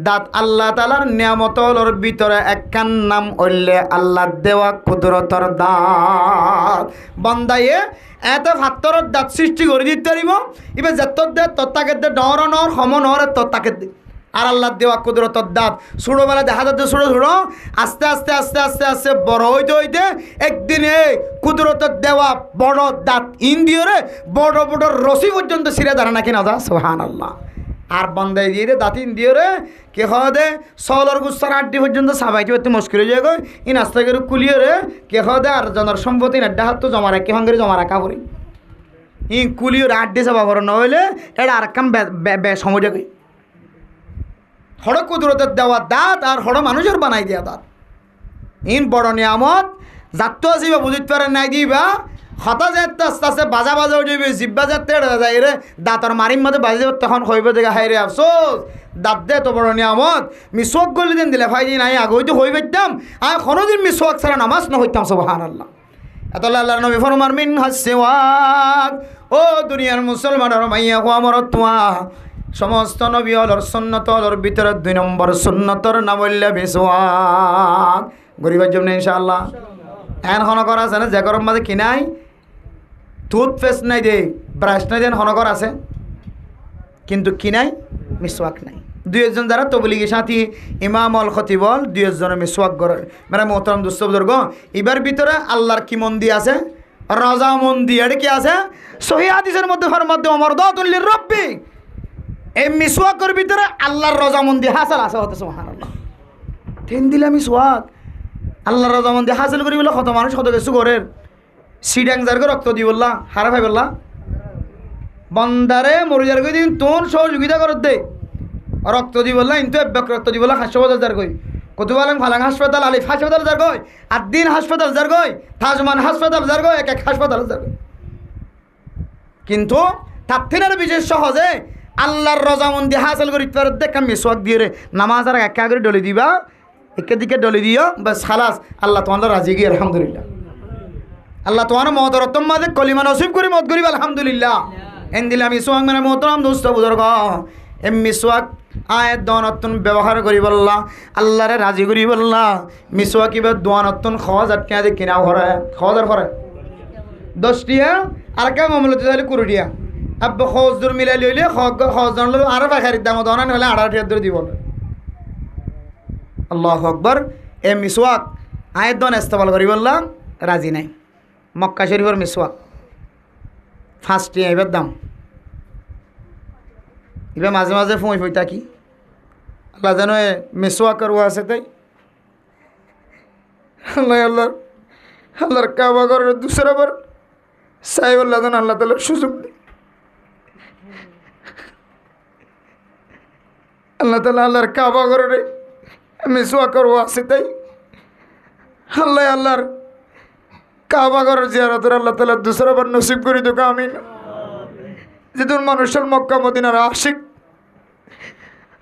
দাঁত আল্লাহ তালার নিয়ামতলর ভিতরে একখান নাম উল্লে আল্লাহ দেওয়া কুদরতর দাঁত বন্দাইয়ে এত ভাত্তর দাঁত সৃষ্টি করে দিতে পারিব এবার যেতর দে তত্তাকে দে ডর নর সম নর তত্তাকে দে আর আল্লাহ দেওয়া কুদরতর দাঁত ছোটোবেলা দেখা যাচ্ছে ছোটো ছোটো আস্তে আস্তে আস্তে আস্তে আস্তে বড় হইতে হইতে একদিনে কুদরতর দেওয়া বড় দাঁত ইন্দিয়রে বড় বড় রশি পর্যন্ত ছিঁড়ে দাঁড়া নাকি না দা সুবহানাল্লাহ আর বন্দাই দিয়ে রে দাঁত ইন্দিয়রে কে খাওয়া দে সলর গুস্তার আড্ডি পর্যন্ত সাবাইতে হইতে মুশকিল হয়ে যায় গো ই নাস্তা করে কুলিয়ে রে কে খাওয়া দে আর জনের সম্পত্তি নাড্ডা হাত তো জমা রাখি ভাঙ্গরে জমা রাখা করি ই কুলিয়র আড্ডি চাবা করো নহলে এটা আর কাম সময় যাবে হড় কুদরতের দেওয়া দাঁত আর হড় মানুষের বানাই দেওয়া দাঁত ইন বড় নিয়ামত যাত্র আসিবা বুঝতে পারে নাই দিবা হতা যেতে আস্তে আস্তে বাজা বাজা উঠিবে জিব্বা যেতে যাই রে দাঁতর মারিম মধ্যে বাজে যাব তখন হইবে দেখে হাই রে আফসোস দাঁত দে তো বড় নিয়ামত মিসওয়াক গলি দিন দিলে ভাই দিন আই আগে হইতে হই পাইতাম আর কোনোদিন মিসওয়াক ছাড়া নামাজ না হইতাম সুবহানাল্লাহ এত আল্লাহর নবী ফরমান মিন হাসওয়াক ও দুনিয়ার মুসলমানের মাইয়া হো আমার তোয়া সমস্ত নবী অলর সুন্নতর ভিতরে 2 নম্বর সুন্নতর নাম হইলে মিসওয়াক গরিবের জন্য ইনশাআল্লাহ এখন করা আছে না যে গরম মাঝে কিনাই টুথপেস্ট নাই দে ব্রাশ নাই দেন হনকর আছে কিন্তু কিনাই মিসওয়াক নাই 2 যারা তবলিগি সাথী ইমাম আল খতিবল 2 জনের মিসওয়াক করে মেরা মোহতারাম দোস্ত বুজুর্গ এবার ভিতরে আল্লাহর কি মন্দি আছে রাজা মন্দি এটা কি আছে সহিহ হাদিসের মধ্যে ফরমাতে ওমর দাতুল লিরব্বি এই মিসওয়াকের ভিতরে আল্লাহর রজামন্দি হাসিল আছে হতে সুবহানাল্লাহ তিন দিলা মিসওয়াক আল্লাহর রজামন্দি হাসিল করি বলে কত মানুষ কত কিছু করে সিডাং জারকে রক্ত দি বললা হারা ভাই বললা বন্দারে মরি যার কই দিন তোর সহযোগিতা করত দে রক্ত দি বললা কিন্তু এক রক্ত দি বললা হাসপাতাল যার কই কত বলেন ফালাং হাসপাতাল আলিফ হাসপাতাল যার কই আর দিন হাসপাতাল যার কই তাজমান হাসপাতাল যার কই এক হাসপাতাল যার কই কিন্তু তার থেকে বিশেষ সহজে আল্লাহর রজামন্দি হাসিল করি তোর দেখা মিসওয়াক দিয়ে রে নামাজ আর একা করে ডলে দিবা একে দিকে ডলে দিও বাস খালাস আল্লাহ তোমার রাজি গিয়ে আলহামদুলিল্লাহ আল্লাহ তোমার মহতরত্তম মাঝে কলিমা নসিব করি মত করিব আলহামদুলিল্লাহ এন দিলে মিসওয়াক মানে মোহতরম দোস্ত বুজুর্গ এম মিসওয়াক আয়ের দোয়ানত্তন ব্যবহার করি বললা আল্লাহরে রাজি করি বললা মিসওয়াক এবার দোয়ানত্তন খাওয়া যাটকে আজ কিনা ঘরে খাওয়া যার ঘরে 10 টিয়া আর কে মামলাতে তাহলে 20 টিয়া अब खौज दूर मिला लिये खौज दूर आर खरीद दाम दोना नहीं 18 दूर দিব আল্লাহু আকবার এ মিসওয়াক আয়ের দন ইস্তেমাল করি বললাম রাজি নাই মক্কা শরীফের মিসওয়াক ফার্স্ট এবার দাম এবার মাঝে মাঝে ফুঁই ফুঁই থাকি আল্লাহ যেন মিসওয়াক করবো আছে তাই আল্লাহ আল্লাহ আল্লাহর কাবা করার দুসরা বার সাহেব আল্লাহ যেন আল্লাহ তালার সুযোগ দিই আল্লাহ তালা আল্লাহর কাবা করে মিসওয়াক করবো আছে তাই আল্লাহ আল্লাহর কাবা করার জিয়ারতের আল্লাহ তালা দুসরা বার নসিব করি তোকে আমি যেদিন মানুষের মক্কা মদিনার আশিক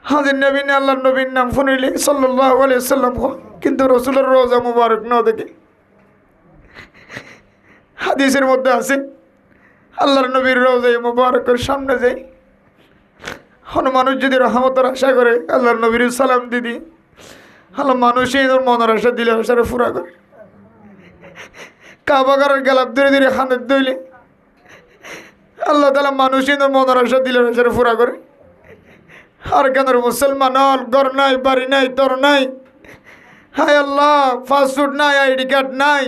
হাজির নবীন আল্লাহর নবীর নাম শুনিলে সাল্লাল্লাহু আলাইহি সাল্লাম কিন্তু রসুলের রোজা মুবারক না দেখে হাদিসের মধ্যে আছে আল্লাহর নবীর রোজা মুবারকের সামনে যাই হন মানুষ যদি রহমতের আশা করে আল্লাহর নবীর সালাম দিদি আল্লাহ মানুষই মনের আশা দিলে আশারে পুরা করে কাবা করার গেলাপ ধীরে ধীরে খানের দইলে আল্লাহ তালা মানুষই মনের আশা দিলে আশারে পুরা করে আর কেন মুসলমান হল ঘর নাই বাড়ি নাই তোর নাই হায় আল্লাহ পাসপোর্ট নাই, আইডি কার্ড নাই।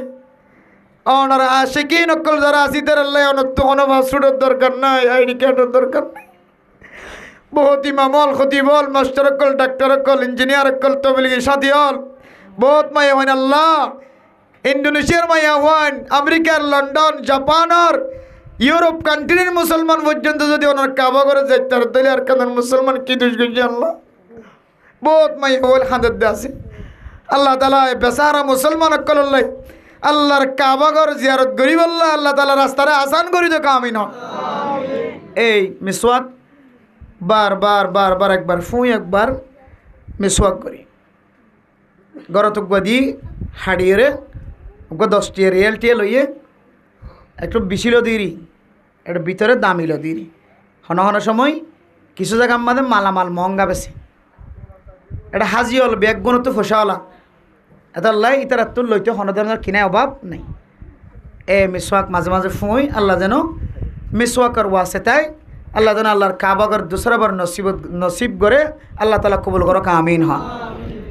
ওনার আশিকি নকল যারা আসি তার আল্লাহ অনেক তো কোনো পাসপোর্টের দরকার নাই, আইডি কার্ডের দরকার নাই। বহুত ইমামল খতিবল মাস্টার অকল ডাক্তার অকল ইঞ্জিনিয়ার অকল তবলিগি সাথী হল বহুত মায়া হইন আল্লাহ। ইন্দোনেশিয়ার মায়া হইন, আমেরিকার, লন্ডন, জাপানের, ইউরোপ কান্ট্রির মুসলমান পর্যন্ত যদি ওনার কাবা করে যাইতে তাহলে আর কেন মুসলমান কি দুষ করছে আল্লাহ। বহুত মায়া হল হাঁদের আছে আল্লাহ তালা বেসারা মুসলমান অকল আল্লাহ আল্লাহর কাবা ঘর জিয়ারত করি বললা আল্লাহ তালা রাস্তারে আসান করি তো কামিন। এই মিসওয়াক বার বার বার বার একবার ফুঁ একবার মিসওয়াক করি গরতক দি হাড়িয়ে রে 10টি রিয়েল টিয়ে লইয়ে একটু বিশিল দিরি একটু ভিতরে দামিল দিরি। হন হন সময় কিছু জায়গা আমাদের মালামাল মহঙ্গা বেশি এটা হাজি হল ব্যাগগুণ তো ফসাওয়ালা এটা লাই ইতার তোর লইতে হন ধরনের কিনায় অভাব নেই। মিসওয়াক মাঝে মাঝে ফুঁই আল্লাহ যেন মিসওয়াকর ওয়াসে তাই আল্লাহ যেন আল্লাহর কাবাগর দুসরাবার নসিব করে আল্লাহ তালা কবুল করো আমিন। হন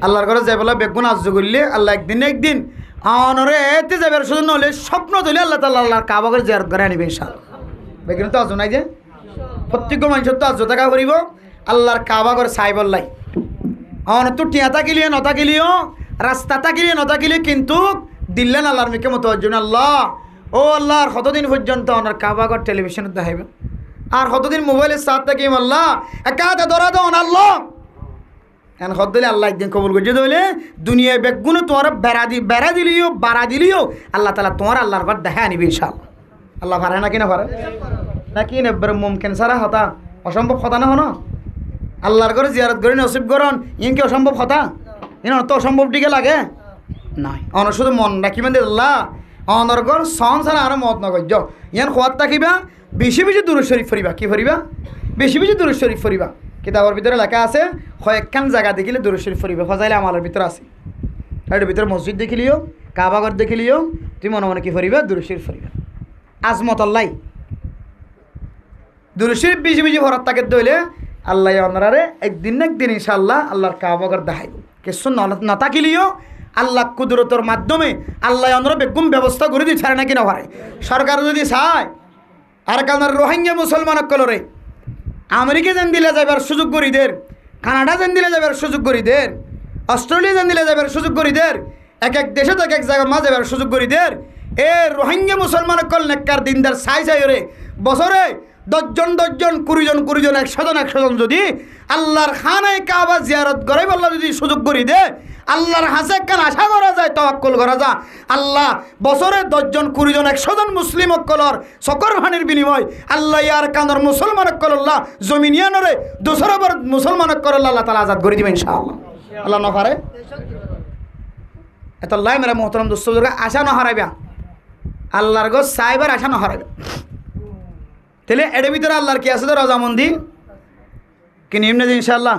আল্লাহর ঘরে যাই বলা বেগুন আজ করলে আল্লাহ একদিন অনরে এতে যাবে শুধু নহলে স্বপ্ন তুলে আল্লাহ তালা আল্লাহর কাবাগর জিয়ারত করে আনিবে ইনশাআল্লাহ। বেগুন তো আজ নাই যে প্রত্যেক মানুষের তো আজ টাকা করিব আল্লাহর কাবাগর সাই বললাই অন তো টিয়া তাকিলিয়ে নতাকিলিও রাস্তা তাকিলিয়ে নতাকিলিয়ে কিন্তু দিল্লেন আল্লাহর মেকে মতো অর্জুন আল্লাহ ও আল্লাহর কতদিন পর্যন্ত ওনার কাবাগর টেলিভিশনে দেখাইবেন আর কতদিন মোবাইলের সাথ থাকিম আল্লাহ একাতে ধরা দেন আল্লাহ এখন হদ দিলে আল্লাহ একদিন কবুল করছে ধরলে দুনিয়ায় বেগুনো তোমার বেড়া দিলিও বাড়া দিলিও আল্লাহ তালা তোমার আল্লাহর ঘর দেখা আনিবে ইনশাআল্লাহ। আল্লাহ পারে না কি না পারে নাকি নেব্বর মুমকিন সারা হতা অসম্ভব হতা না হন আল্লাহর ঘরে জিয়ারত করে নসিব করন ইন কি অসম্ভব হতা ইন তো অসম্ভব দিকে লাগে নাই। অন শুধু মন রাখিবেন আল্লাহ অনর ঘর সন ছাড়া আরো মত নগর্য ইয়ান খোয়াত থাকিবা বেশি বেশি দূর শরীফ ফরিবা কি ফরিবা বেশি বেশি দূর শরীফ ফরিবা কিতাবের ভিতরে লেখা আছে কয়েকখান জায়গা দেখিলে দূর শরীফ ফরিবা ফজাইলে আমাদের ভিতরে আছে এর ভিতরে মসজিদ দেখিলিও কাবাঘর দেখিলিও তুই মনে মনে কি ফরিবা দূর শরীফ ফরিবা আজমত আল্লাহ দূর শরীফ বেশি বেশি ভরাত তাকে দইলে আল্লাহ অনারে একদিন না একদিন ইনশাআল্লাহ আল্লাহর কাবাঘর দেখাইব কিছু নতাকিলিও আল্লাহ কুদরতর মাধ্যমে আল্লাহ অনরা বেগুম ব্যবস্থা করে দিয়ে ছাড়ে নাকি না পারে সরকার যদি চায় আর কারণ রোহিঙ্গা মুসলমান কলরে আমেরিকা যেন দিলে যাবার সুযোগ করিদের কানাডা যেন দিলে যাবার সুযোগ করিদের অস্ট্রেলিয়া যেন দিলে যাবার সুযোগ করিদের এক এক দেশে তো এক এক জায়গায় মাঝে যাবার সুযোগ করিদের এ রোহিঙ্গা মুসলমান কল নেককার দিনদার সাই রে বছরে 10 জন 20 জন 100 জন যদি আল্লাহর খানায় কাবা জিয়ারত করে বললা যদি সুযোগ করি দে আল্লাহর হাসে কান আশা করা যায় তাওয়াক্কুল করা যায় আল্লাহ বছরে 10 জন 20 জন 100 জন মুসলিম কলর সকর ভানির বিনিময় আল্লাহ ইয়ার কানর মুসলমান কল্লাহ জমিনিয়ানরে দোসরবার মুসলমান কল্লাহ আল্লাহ তাআলা আজাদ করে দিবে ইনশাআল্লাহ। আল্লাহ না পারে এত আল্লাহ মেরা মোহতরম দোস্তদের আশা না হারাইবা আল্লাহর গো সাইবার আশা না হারাইবা তাহলে এর ভিতরে আল্লাহর কি আছে তো রাজামন্দি কিনিম না ইনশাআল্লাহ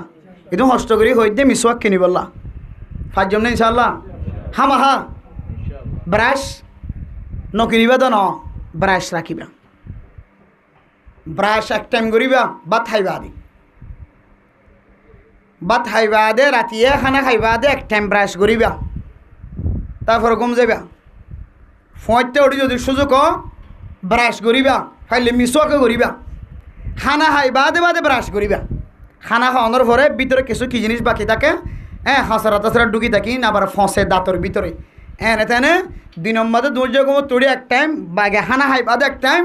কিন্তু কষ্ট করি হইতে মিসওয়াক কিনিব আল্লাহ ফাজম না ইনশাআল্লাহ হামাহা ব্রাশ নকিনিবা তো ন ব্রাশ রাখিবা ব্রাশ এক টাইম করিবা ভাত খাইবা আদি ভাত খাইবা দে রাতিয়ে খানা খাইবা দে এক টাইম ব্রাশ করিবা তারপর ঘুম যাবা ফোঁতে উঠি যদি সুযোগ ব্রাশ করিবা খাইলে মিসওয়াকে করিবা খানা খাইবা দে বাদে ব্রাশ করিবা খানা খাওয়ানোর পরে ভিতরে কিছু কি জিনিস বাকি থাকে হাসরা তাছাড়া ঢুকি থাকি না আবার ফসে দাঁতর ভিতরে এনে 2 নম্বরে দুর্যোগ তুড়ি এক টাইম বাগে খানা খাইবা দে এক টাইম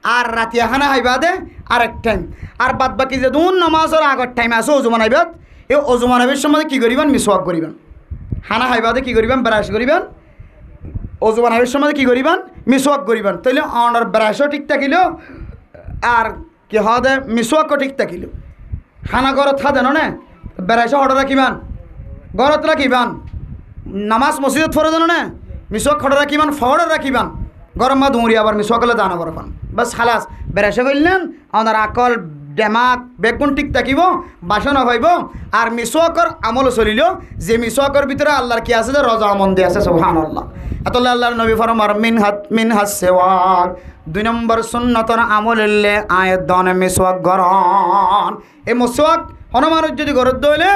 আর রাতিয়া খানা খাইবা দে আর এক টাইম আর বাদ বাকি যে দুন নামাজের আগর টাইম আছে অজু বানাইবাত এই অজু বানাইবার সময় কী করিবেন মিসওয়াক করিবেন খানা খাইবা দে কী করিবেন ব্রাশ করিবেন অজু বানাইবার সময় কী করিবেন মিসওয়াক করিবেন তাইলে অনার ব্রাশও ঠিক থাকিলেও আর কি হদে মিসওয়াকও ঠিক থাকিলেও খানা ঘরত খা দেন না ব্রাশও হঠাৎ রাখিবান ঘরত রাখিবান নামাজ মসজিদত ফরজ জানো না মিসওয়াক হঠাৎ রাখিবান ফহর রাখিবান গরম মা ধুঁড়ি আবার মিসওয়াকলে দানা বরফান বাস খালাস ব্রাশে করলেন আপনার আকল ডেমাক বেগুন ঠিক থাকিব বাসন হইব আর মিসওয়াকর আমল চলিল যে মিসওয়াকর ভিতরে আল্লাহর কি আছে যে রজামন্দি আছে সুবহানাল্লাহ আতল্লাহ আল্লাহর নবী ফরমার মিনহাস সেওয়াক 2 নম্বর সুন্নতর আমলে আয়াত দনে মিসওয়াক গরন এই মিসওয়াক হনুমানুষ যদি গরদ হইলে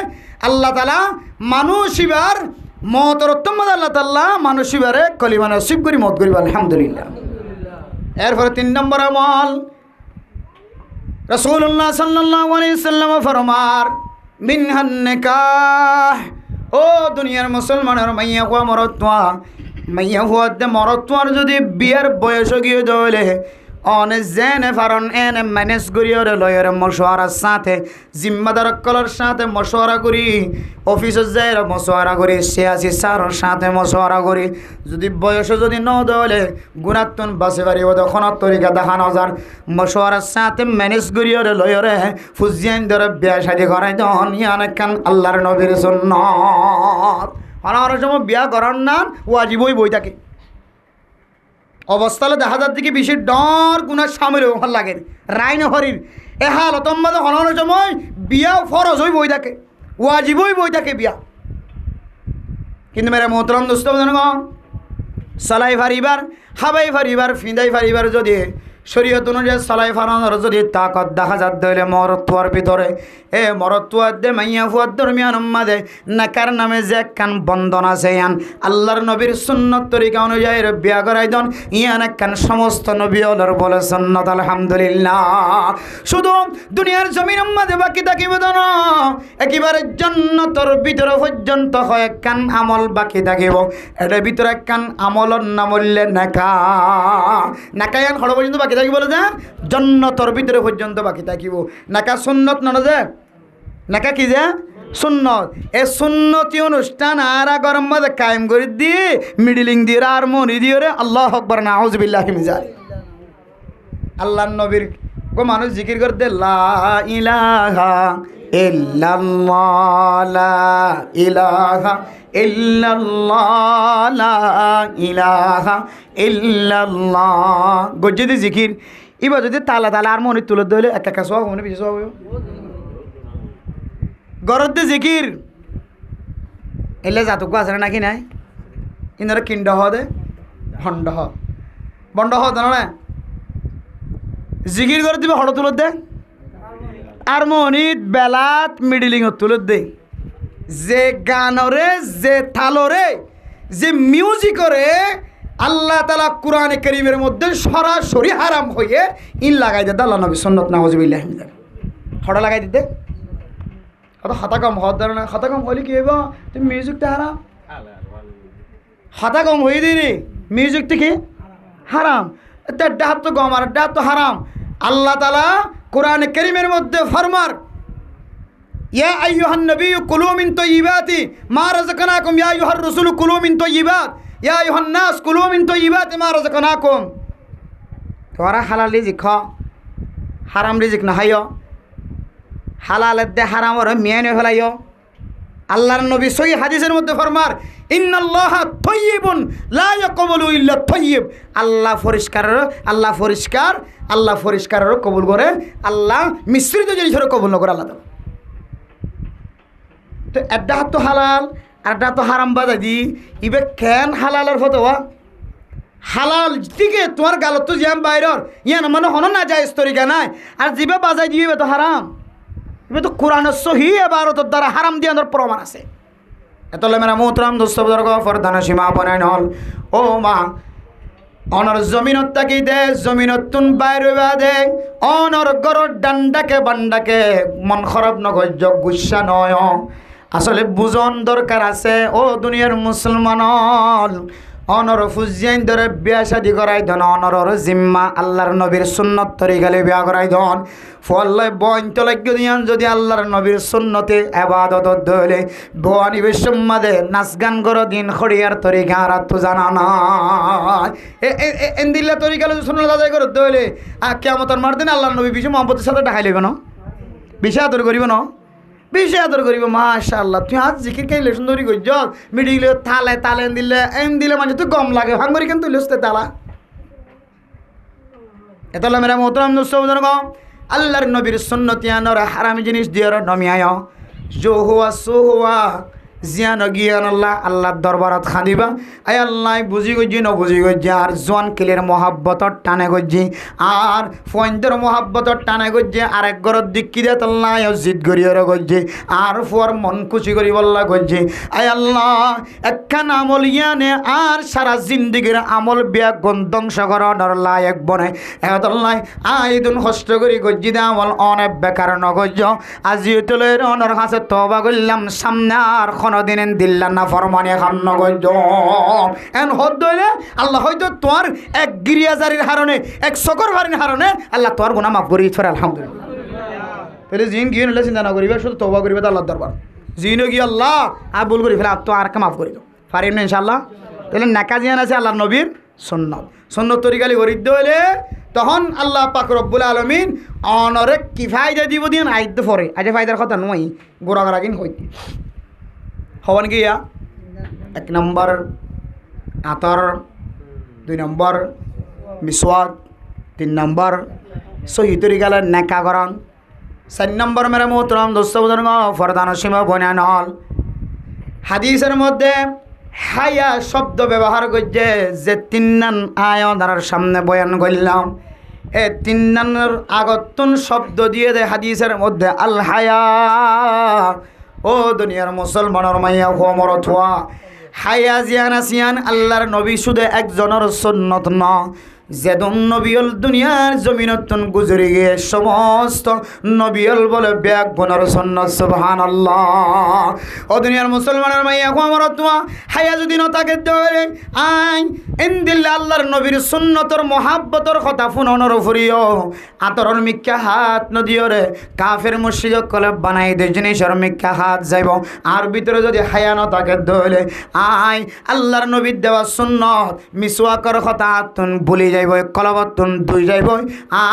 আল্লাহ তাআলা মানুষ ইবার মতরত্তম আল্লাহ তাআলা মানুষিবারে কলিমা নসিব করি মত করিব আলহামদুলিল্লাহ। এরপরে 3 নম্বর আমল রাসূলুল্লাহ সাল্লাল্লাহু আলাইহি সাল্লাম ফরমার মিনহান নিকাহ। ও দুনিয়ার মুসলমানের মাইয়া হওয়া মরত্বা, মাইয়া হওয়াতে মরত্বার যদি বিয়ার বয়স গিয়ে দলে অনে জেনে ফারন এনে ম্যানেজ করিওর লয়ের মশওয়ারার সাথে জিম্মাদার কলর সাথে মশওয়ারা করি, অফিসে যাই মশওয়ারা করি, সিয়াসি সারর সাথে মশওয়ারা করি। যদি বয়স যদি ন দলে গুণাত্মন বাসে পারিব তখন তরিকা দেখানো যার মশওয়ারার সাথে ম্যানেজ করিওর লয়রে ফুজিয়ান ধরে বিয়া শাদি করাই তখন ইয়ান কান আল্লাহর নবীর সুন্নাত। অনার সময় বিয়া করার না ওয়াজিবই বই থাকে অবস্থালে দেখা যার দিকে বেশি ডর গুণার সামনে ভাল লাগে রায় নহরির এ হাল অতম্বাদ হলানোর সময় বিয়া ফরজ হই বই থাকে ওয়াজিবই বই থাকে বিয়া। কিন্তু মেরা মোহতরম দোস্ত জনগণ সালাই ফারিবার হাবাই ফারিবার ফিঁদাই ফারিবার যদি শরীয়ত অনুযায়ী সালাই ফারানোর যদি তাকত দেখা যাত দইলে মরত্বর ভিতরে এ মরত্বর দে মাইয়া ফুয়ার দরমিয়ান উম্মাদে নাকার নামে যে কান বন্ধন আছে ইয়ান আল্লাহর নবীর সুন্নত তরিকা অনুযায়ী বিয়া করাই দন ইয়ান কান সমস্ত নবী ওলর বলে সুন্নত আলহামদুলিল্লাহ। শুধু দুনিয়ার জমিন উম্মাদে বাকি থাকিব না একেবারে জান্নাতের ভিতরে পর্যন্ত হয় কান আমল বাকি থাকিব। এর ভিতরে কান আমলর নাম হইলে নাকা নাকায়ান হড় পর্যন্ত বাকি থাকিব বলে যে জান্নাতের ভিতরে পর্যন্ত বাকি থাকিব। নাকা সুন্নত না যে নাকা কি যে সুন্নত। এ সুন্নতি অনুষ্ঠান আর গরম মধ্যে কায়েম করে দিয়ে মিডিলিং দিয়ে আর মনি দিয়ে রে আল্লাহ আকবার নাউজুবিল্লাহি মিন যালিক। আল্লাহর নবীর গো মানুষ জিকির করতে লা ইলাহা ইল্লাল্লাহ লা ইলাহা ইল্লাল্লাহ লা ইলাহা ইল্লাল্লাহ গজ্জেদি জিকির এবার যদি তালা তালা আর মনে তুলে দিলে এক একা সব মনে বেশি সব গরদ্দে জিকির এলে জাতক আছে নাকি নাই ইনারা কিন্ড হ দে ভণ্ড হ বন্ড হ জানো না জিকির করে দিবে হড় তুলত দে আর মনিত বেলাত মিডিলিংত তুলত দে যে গানরে যে তালরে যে মিউজিকরে আল্লাহ তাআলা কোরআনে কারীমের মধ্যে সরাসরি হারাম হয়ে ইন লাগাই দে আল্লাহ নবী সুন্নাত নাউজুবিল্লাহি মিন যালিক হড় লাগাই দিতে অত হাতা কম হওয়ার দ্বারা না হাতা কম হলে কি হইব তুমি মিউজিকটা হারাম হাতা কম হয়ে দিনি মিউজিকটা কি হারাম ডাহাত তো গম আর ডাহাত তো হারাম। আল্লাহ তাআলা কোরআনে কারীমের মধ্যে ফরমার ইয়া আইয়ুহান নবী কুলু মিন তাইয়্যিবাতি মা রাযাকনাকুম ইয়া আইয়ুহার রাসূল কুলু মিন তাইয়্যিবাত ইয়া আইয়ুহান নাস কুলু মিন তাইয়্যিবাতি মা রাযাকনাকুম। তোরা হালাল রিজিক খ হারাম রিজিক না হাইও হালালের দে হারাম ওর মেনে ফেলাইও। আল্লাহর নবী সহিহ হাদিসের মধ্যে ফরমার ইন্নাল্লাহা তাইয়্যিবুন লা ইয়াকবালু ইল্লা তাইয়্যিব। আল্লাহ পরিষ্কার কবুল করে আল্লাহ মিশ্রিত জিনিসের কবুল না করে আল্লাহ তাআলা। তো একটা হাত তো হালাল আর একটা তো হারাম বাজা দি ইবে কেন হালালের ফতোয়া হালাল দিকে তোমার গালত তো জ্যাম বাইরর ইয়ান মানে হন না যায় তরিকা নাই আর জিবে বাজাই দিবে তো হারাম এবে তো কোরআনের সহি ইবারতের দ্বারা হারাম দিয়ানোর প্রমাণ আছে। এতলে মেরা মোহতরম দোস্ত বুজুর্গ ফরদানা সীমা বানাইন হল ও মা অনর জমিনত তাকি দে জমিনত তুন বাইর দে অনর গরর ডান্ডাকে বান্ডাকে মন খারাপ নগজ গুসা নয় আসলে বুঝন দরকার আছে। ও দুনিয়ার মুসলমান অনর ফুজিয়াইন ধরে বিয়া শাদি করাই ধন অনর জিম্মা আল্লাহর নবীর সুন্নত তরিকালে বিয়া করাই ধন ফলে বইন্ত লাগ্য দিয়ান যদি আল্লাহর নবীর সুন্নতে ইবাদত ধরে ভবানী বিশ্বমাদে নাচ গান করো দিন খড়িয়ার তরিকা আর তো জানা না এন্দিল্লা তরিকালে সুন্নত আদায় করে ধরে আর কিয়ামতের মার দিন আল্লাহর নবী বিশ্ব মোহাম্মদের সাথে দেখাই লইব না বেশি আদর করিব না বেশি আদর করিব মাশাআল্লাহ তুই আজ জিকির খাইলে সুন্দরী করছ মিডিলে তালে তালে দিলে মানে তুই গম লাগে ভাঙ্গরি কেন তুই লুসতে তালা এতলা মেরা মোহতরম দোস্ত বুজুর্গ আল্লাহর নবীর সুন্নতি আনর হারাম জিনিস দিয়ে নমিয়ায় জো হুয়া সো হুয়া জিয়ান গিয়ান আল্লাহ আল্লাহর দরবারত খাঁদিবা আই আল্লাহ বুঝি গজ্জি নবুঝি গজ্জি আর জোয়ান কিলের মহাব্বতর টানে গজ্জি আর ফয়েন্দর মহাব্বতর টানে গজ্জি আর এক গরত দিক্কি দিয়ে আল্লাহ জিদ গরিয়র গজ্জি আর ফুয়ার মন খুশি করি বল্লা গজ্জি আই আল্লাহ একখান আমল ইয়ানে আর সারা জিন্দিগির আমল বিয়া গন্ধংস করার লায়ক বনে এত আল্লাহ আইদুন কষ্ট করি গজ্জি দে আমল অনেক বেকার নগজ্য আজি তোলের অনর কাছে তবা করলাম সামনে আর কোনোদিন দিল্লা না ফরমানে খান নগজ্য এন হদ দইলে আল্লাহ হয়তো তোর এক গিরিয়াজারির হারণে এক সকর ভারির হারণে আল্লাহ তোর গুনাহ মাফ করি ফের আলহামদুলিল্লাহ তাহলে জিন গিয়ে নিলে চিন্তা না করিবে শুধু তবা করিবে তো আল্লাহর দরবার জিনও গিয়ে আল্লাহ আর ভুল করি ফেলে তো আর কে মাফ করি দাও পারিম না ইনশাআল্লাহ তাহলে নেকা জিয়ান আছে আল্লাহর নবীর সুন্নাত সুন্নত তরিকালি গরিদ্দ হইলে তখন আল্লাহ পাক রব্বুল আলমিন অনরে কি ফায়দা দিব দিন আইদ্য পরে আজ ফায়দার কথা নয় গোড়া রাখিন হইতে হওয়ান গিয়া 1 নম্বর আতর 2 নম্বর মিসওয়াক 3 নম্বর সহি তরিকালে নেকাকরণ 4 নম্বর মেরে মোহতরম দোস্ত বুজুর্গ ফরদান সীমা বনান হল হাদিসের মধ্যে হায়া শব্দ ব্যবহার করছে যে 3 নং আয়াতের সামনে বয়ান করলাম এই 3 নম্বর আগতন শব্দ দিয়ে দে হাদিসের মধ্যে আল হায়া ও দুনিয়ার মুসলমানের মাইয়া হোমরথোয়া হায়া জিয়ান আসিয়ান আল্লাহর নবী শুধু একজনের সুন্নত না যেদন নবীল দুনিয়ার জমিনতন গুজরে গিয়ে সমস্ত নবীল বলে ব্যাগ বোনার সুন্নাত সুবহানাল্লাহ ও দুনিয়ার মুসলমানের মাইয়া হোমরথোয়া হায়া যদি ন থাকে ধরে আই ইনদিল্লা আল্লাহর নবীর সুন্নতর মহাব্বতর কথা ফুননর ফুরিও আতরর মিক্কা হাত নদিয়রে কাফের মুশরিক কলে বানাই দে জিনিসের মিক্কা হাত যাইব আর ভিতরে যদি হায়া ন থাকে ধরে আই আল্লাহর নবীর দেওয়া সুন্নত মিসওয়াকর কথা তুন ভুলি যাইব কলবতুন দুই যাইব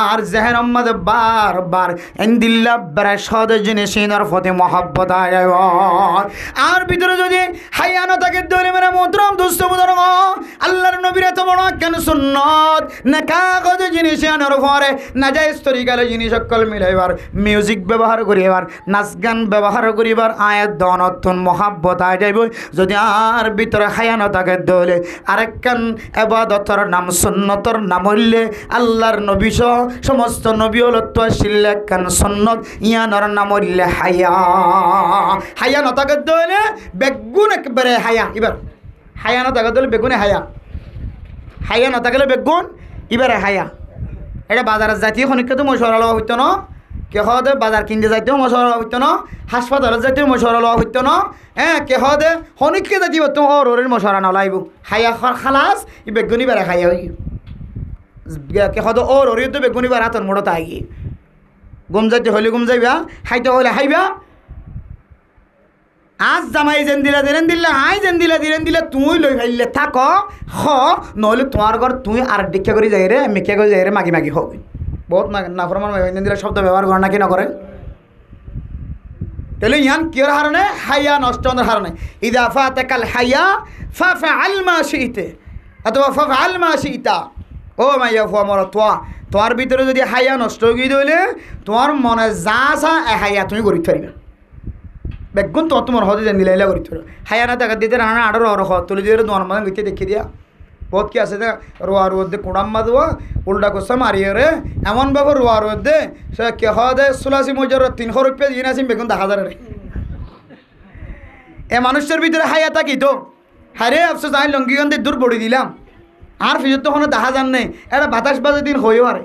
আর জেহের মধ্যে বারবার ইনদিল্লা বেরাসদ জিনিসের প্রতি মহব্বত আইব আর ভিতরে যদি হায়া ন থাকে ধরে মেরে মোহতরম দোস্ত বুজুর্গ আল্লাহর নবীর এত বড় কেন সুন্নত নেকাগজ জিনিস আনার পরে নাজায়েজ তরিকালে জিনিস সকল মিলাইবার মিউজিক ব্যবহার করিবার নাচ গান ব্যবহার করিবার আয়াত দনতুন মহাব্বত আই যাইব যদি আর ভিতরে হায়ানো থাকে দলে আরেকখান ইবাদতর নাম সুন্নতর নাম হইলে আল্লাহর নবী সহ সমস্ত নবী হলত শিল্লাকান সুন্নত ইয়ানোর নাম হইলে হায়া হায়া ন থাকে দলে বেগুন একবারে হায়া এবার হায়া না থাকা দলে বেগুনে হায়া হায়া না থাকলে বেগুন এবারে হায়া এটা বাজারের জাতীয় খনিককে তো মশলা লওয়া হইতো না কে হদে বাজার কিনতে যাইতেও মশলা লওয়া হইতো না হাসপাতালের যাইতেও মশলা লওয়া হইতো না কে হদে খনিককে যাইতে তো ওরের মশলা নলাইব হায়া খালাস ই বেগুনি বেড়া খাইয়া হই কে হদে ওর তো বেগুনি বেড়া হাতর মোড়ো তাই গুম যাইতে হলে গুম যাইবা খাইতে হলে খাইবা আজ জামাই যেন দিলা আই যেন দিলা তুই লই ফেললে থাক হ নহলে তোমার ঘর তুই আর দীক্ষা করে যাই রে মিক্ষা করে যাই রে মাগি মাগি হবে বহুত নাফরমান যেন দিলা শব্দ ব্যবহার করে নাকি নকরে তাহলে ইয়ান কিয়র হারণে হাইয়া নষ্ট হারণে ইদা ফাতাকাল হাইয়া ফাফআল মা শিইতে অথবা ফাফআল মা শিইতা ও মাইয়া ফুয়া তোর ভিতরে যদি হাইয়া নষ্ট হয়ে দিলে তোমার মনে যা চা হাইয়া তুমি করি পারিবা বেগুন তো তোমার হতে যেন দিলে করি থো হায়া না টাকা দিতে রানা আড়ো রহ তুলে দিয়ে তোমার মনে গিয়ে দেখি দিয়া বহুত কি আছে রোয়া রোদ কুড়াম্মা দেওয়া উল্টা কোসা মারিয়ে রে এমনভাবে রোয়া রোদ দে সে কে হদে 86 মজুর 300 রুপিয়া দিয়ে আসিম বেগুন 10,000 রে এ মানুষের ভিতরে হায়া থাকি তো হারে আফসোস আমি লঙ্গিগন্ধে দূর বড়ি দিলাম আর ফিজত তখন 10,000 নেই এটা 22 বাজে দিন হয়েও আরে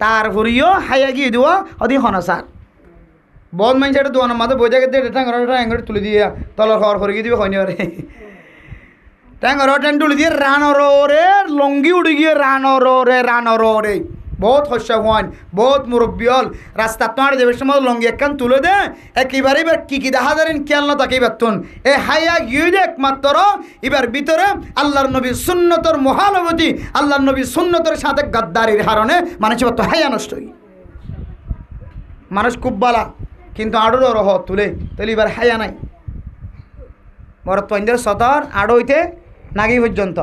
তারপরেও হায়া গিয়ে দেওয়া অধি হনসার বহুত মানুষ একটা দোয়ানোর মাঝে বই থাকে ট্যাঙ্গর তুলে দিয়ে তলর খবর করে গিয়ে দিবে হয়নি আরে ট্যাঙ্গর ট্যাং তুলে দিয়ে রানরে লঙ্গি উড়ে গিয়ে রানরে বহুত হস্য হন বহুত মুরব্বী হল রাস্তা তোমার দেবের সময় লঙ্গি একখান তুলে দে একেবারে এবার কি দেখা যারেন খেয়াল না তাকে এবার তুন এ হাইয়া গিয়ে একমাত্র এবার ভিতরে আল্লাহর নবী সুন্নতর মহানবতী আল্লাহর নবী সুন্নতর সাথে গাদ্দারির হারণে মানুষ এবার তো হাইয়া নষ্ট মানুষ খুব বালা কিন্তু আড়ো রহ তুলে তাহলে এবার হায়া নাই মরত্বন্দের সতর আড়ো হইতে নাগি পর্যন্ত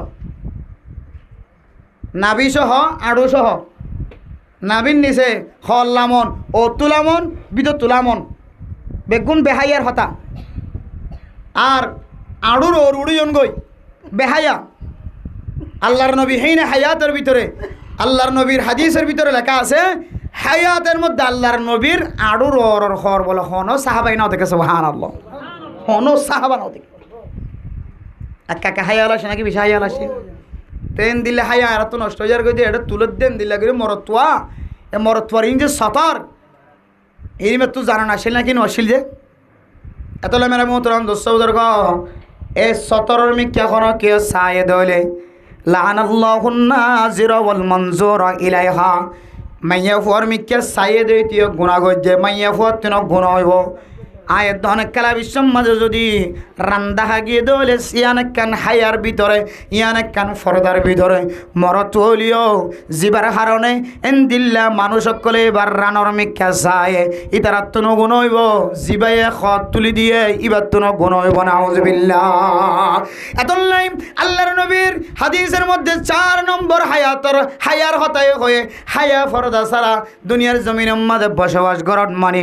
নাবি সহ আড়ো সহ নাবিন নিচে হল্লামন ও তুলামন বিদ তুলামন বেগুন বেহাইয়ার হতা আর আড়ুর ওর উড়িয়ন গই বেহায়া আল্লাহর নবী হেইনে হায়াতের ভিতরে আল্লাহর নবীর হাদিসের ভিতরে লেখা আছে হায়াতের মধ্যে আল্লাহর নবীর আড়ুর ওর হর বলে হন সাহাবাই নাও থেকে সুবহানাল্লাহ হন সাহাবা নাও থেকে একা হায়াল আসে নাকি বেশি হায়াল আসে তেন দিলে হায়া আর তো নষ্ট হয়ে যার গই এটা তুলে দেন দিলে করে মরতুয়া এ মরতুয়ার ইন যে সতর এই তো জানান আসিল নাকি নশিল যে এতলে মেরা মোহতরম দোস্ত বুজুর্গ এ সতরের মিথ্যা কোনো কেউ সায়ে দলে লানাল্লাহুন নাজির ওয়াল মনজুর ইলাইহা মাইয়া ফুয়ার মিথ্যা সায়ে দই তিয় গুনাহ গজে মাইয়া ফুয়ার তিন গুনাহ হইব আয়াত অনেক কালা বিশ্বম মাঝে যদি রান্দা হাগিয়ে দলে ইয়ানেক কান হায়ার ভিতরে ইয়ানেক কান ফরদার ভিতরে মরত হলিও জীবার হারণে এন দিল্লা মানুষ সকলে এবার রানর মিথ্যা চায় ইতার তুন গুণ হইব জীবাই খত তুলি দিয়ে ইবার তুন গুণ হইব নাউজুবিল্লাহ এতলাই আল্লাহর নবীর হাদিসের মধ্যে 4 নম্বর হায়ার হতায় হয়ে হায়া ফরদা ছাড়া দুনিয়ার জমিনের মাঝে বসবাস করত মানে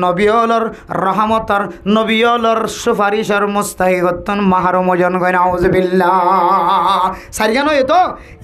নবী হলর রহমতর নবী হলর সুপারিশর মুস্তাহিগতন মাহার মজন গয় নাউজুবিল্লাহ সারিগানো এতো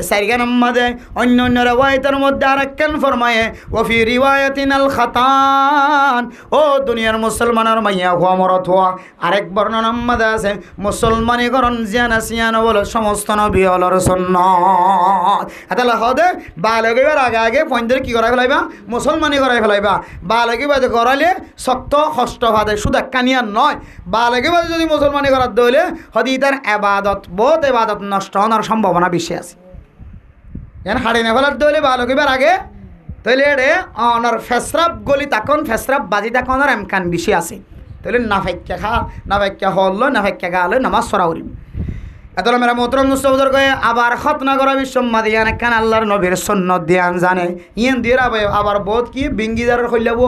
সারিগানের মধ্যে অন্য অন্য রিওয়ায়াতের মধ্যে আরেকখান ফরমায়ে ওফি রিওয়ায়াতিনাল খাতান ও দুনিয়ার মুসলমানের মাইয়া হওয়া মরত হওয়া আরেক বর্ণনার মধ্যে আছে মুসলমানীকরণ জিয়ানা সিয়ানো বলে সমস্ত নবী হলর সুন্নাত এতালে হদে বালগিবার আগে আগে পয়েন্টের কি করাই ফেলাইবা মুসলমানি করাই ফেলাইবা বালগিবাদে করাইলে শক্ত কষ্ট ভাদে শুধু কানিয়ার নয় বালগিবাদে যদি মুসলমানি করার দইলে হদি তার এবাদত বহুত এবাদত নষ্ট হওয়ার সম্ভাবনা বেশি আছে যেন হাড়ি নেফেলার দইলে বালগিবার আগে তাহলে এড়ে অনার ফেসরাপ গলি তখন ফেসরাপ বাজি তখন আর এমকান বেশি আছে তাহলে নাফাইক্যা হল নাফাইক্যা গালে নামাজ সরাউরিম এতলা মেরা মোহতরম মুস্তাফাদর কয়ে আবার খতনা করা বিশ্বম্মাদ ইয়ান একখান আল্লাহর নবীর সুন্নত দিয়ান জানে ইয়ান দিয়ে আবার বহুত কি বিঙ্গিজারের খৈলাব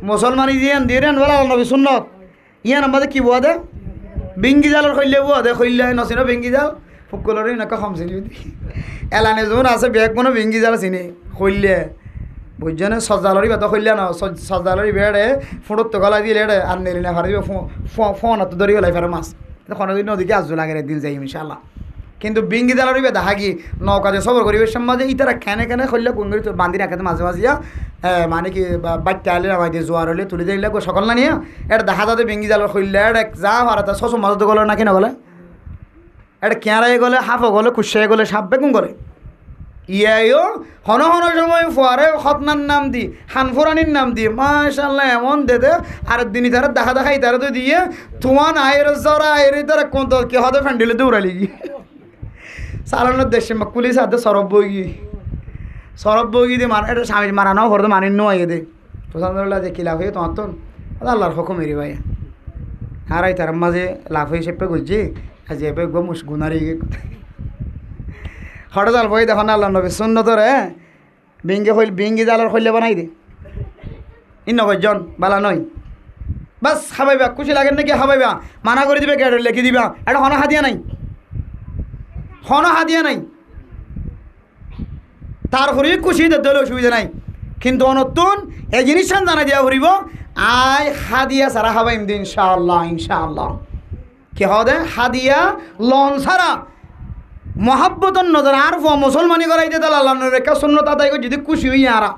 মুসলমানি দিয়ান দিয়ে বলা নবী সুন্নত ইয়ান আমাদের কি বুয়া দে বিঙ্গিজালের খৈলাব দে খৈলাই নচিন বিঙ্গিজাল ফুকলরে নাকা কম চিনি এলানে যখন আছে বেগ কোনো বিঙ্গিজাল চিনি খৈলে বুঝছেন সজালরি বেত খৈলা ন সজালরি বেড়ে ফুটত তো গলা দিয়ে লেড়ে আর নেলি না ফারিব ফোন তো ধরি গলাই ফেরে মাছ কোনোদিন নদীকে আজু লাগে দিন যাই ইনশাল্লাহ কিন্তু বিঙ্গি জালারি বে দেখা গিয়ে নৌকাতে সবর করিবে সমাজে ইতারা কেনে কেনে খৈলা কোন করি বান্ধি রাখাতে মাঝে মাঝিয়া মানে কি বাচ্চা আলে নামাই দিয়ে জোয়ার হলে তুলে দিলে সকল না নিয়ে এটা দেখা যাতে বিঙ্গি জালের খৈলা এটা যা হারাতে শশ মাছ তো গলে নাকি না বলে এটা কেঁড়াই গলে হাফ গলে কুশাই গলে সাপবে কোন করে ইয়াইও হন হন সময় ফুয়ারে খতনার নাম দি হানফুরানির নাম দি মাশাআল্লাহ এমন দে আর দিনই তারা দেখা দেখাই তারা তো দিয়ে তোমার আয়ের জরা আয়ের তারা কোন তো কি হতে ফ্যান্ডিলে দৌড়ালি গি সালানোর দেশে পুলিশ হাতে সরব বই দিয়ে মারা এটা স্বামী মারানো হরতো মানিন নো আইয়ে দে তো সামনে যে কি লাভ হয়ে তোমার তো আল্লাহর হুকুম এরি ভাই আর তার মাঝে লাভ হয়ে সেপে গইছে আজ এবে গো মুশগুনারি হঠাৎ জাল বই দেখো না আল্লাহ নবী সুন্নতরে বিঙ্গি জালের খৈলে বানাই দে ইন জন বালা নয় বাস খাবাইবা খুশি লাগেন নাকি খাবাইবা মানা করে দিবে গেট লেখি দিবা এটা হন হাদিয়া নাই তার হরি খুশি দিলে অসুবিধা নাই কিন্তু অনতুন এই জিনিস জানা দিয়া হরিব আই হাদিয়া সারা খাবাইম দিন ইনশাআল্লাহ কি হবে হাদিয়া লন সারা মহাব্বতন নজর আর মুসলমানি করাইতে তাহলে আল্লাহ নবীর একটা সুন্নত আদায় করে যদি খুশি হই আরা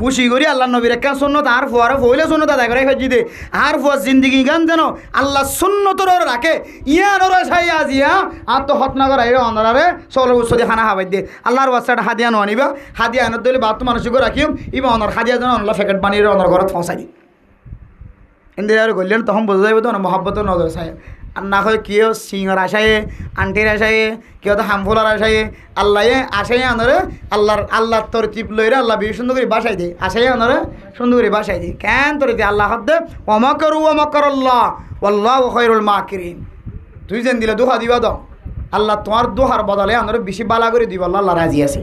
খুশি করি আল্লাহ নবীর একটা সুন্নত আর ফুয়ারা ফইলে সুন্নত আদায় করাই ফেজি দে আর ফুয়া জিন্দিগি গান যেন আল্লাহ সুন্নতর রাখে ইয়ার ওরা সাই আজিয়া আর তো হত না করাই রে অনারে চলো উৎসদি খানা খাবাই দে আল্লাহর বাচ্চাটা হাদিয়া নো আনিবা হাদিয়া আনত দিলে বাদ তো মানুষকে রাখিম ইবা অনার হাদিয়া যেন অনলা ফেকেট বানিয়ে অনার ঘরত পৌঁছাই দি এনে আর গলিয়ান তখন বোঝা যাবে তো না মহাব্বতর নজর চাই আর না হয় কেউ সিংহর আশায় আন্টির আশায় কেউ তো হামফুলার আশায় আল্লাহ আশাই আনরে আল্লাহর তোর চিপ লইরে আল্লাহ বেশি সুন্দর করে বাসাই দে আশাই আনরে সুন্দর করে বাসাই দে কেন তোর দিয়ে আল্লাহ হাত দে অমকর আল্লাহ খৈরুল মাকিরিন তুই যেন দিলে দোহা দিবা দাও আল্লাহ তোমার দোহার বদলে আনরে বেশি বালা করে দিব আল্লাহ রাজি আছে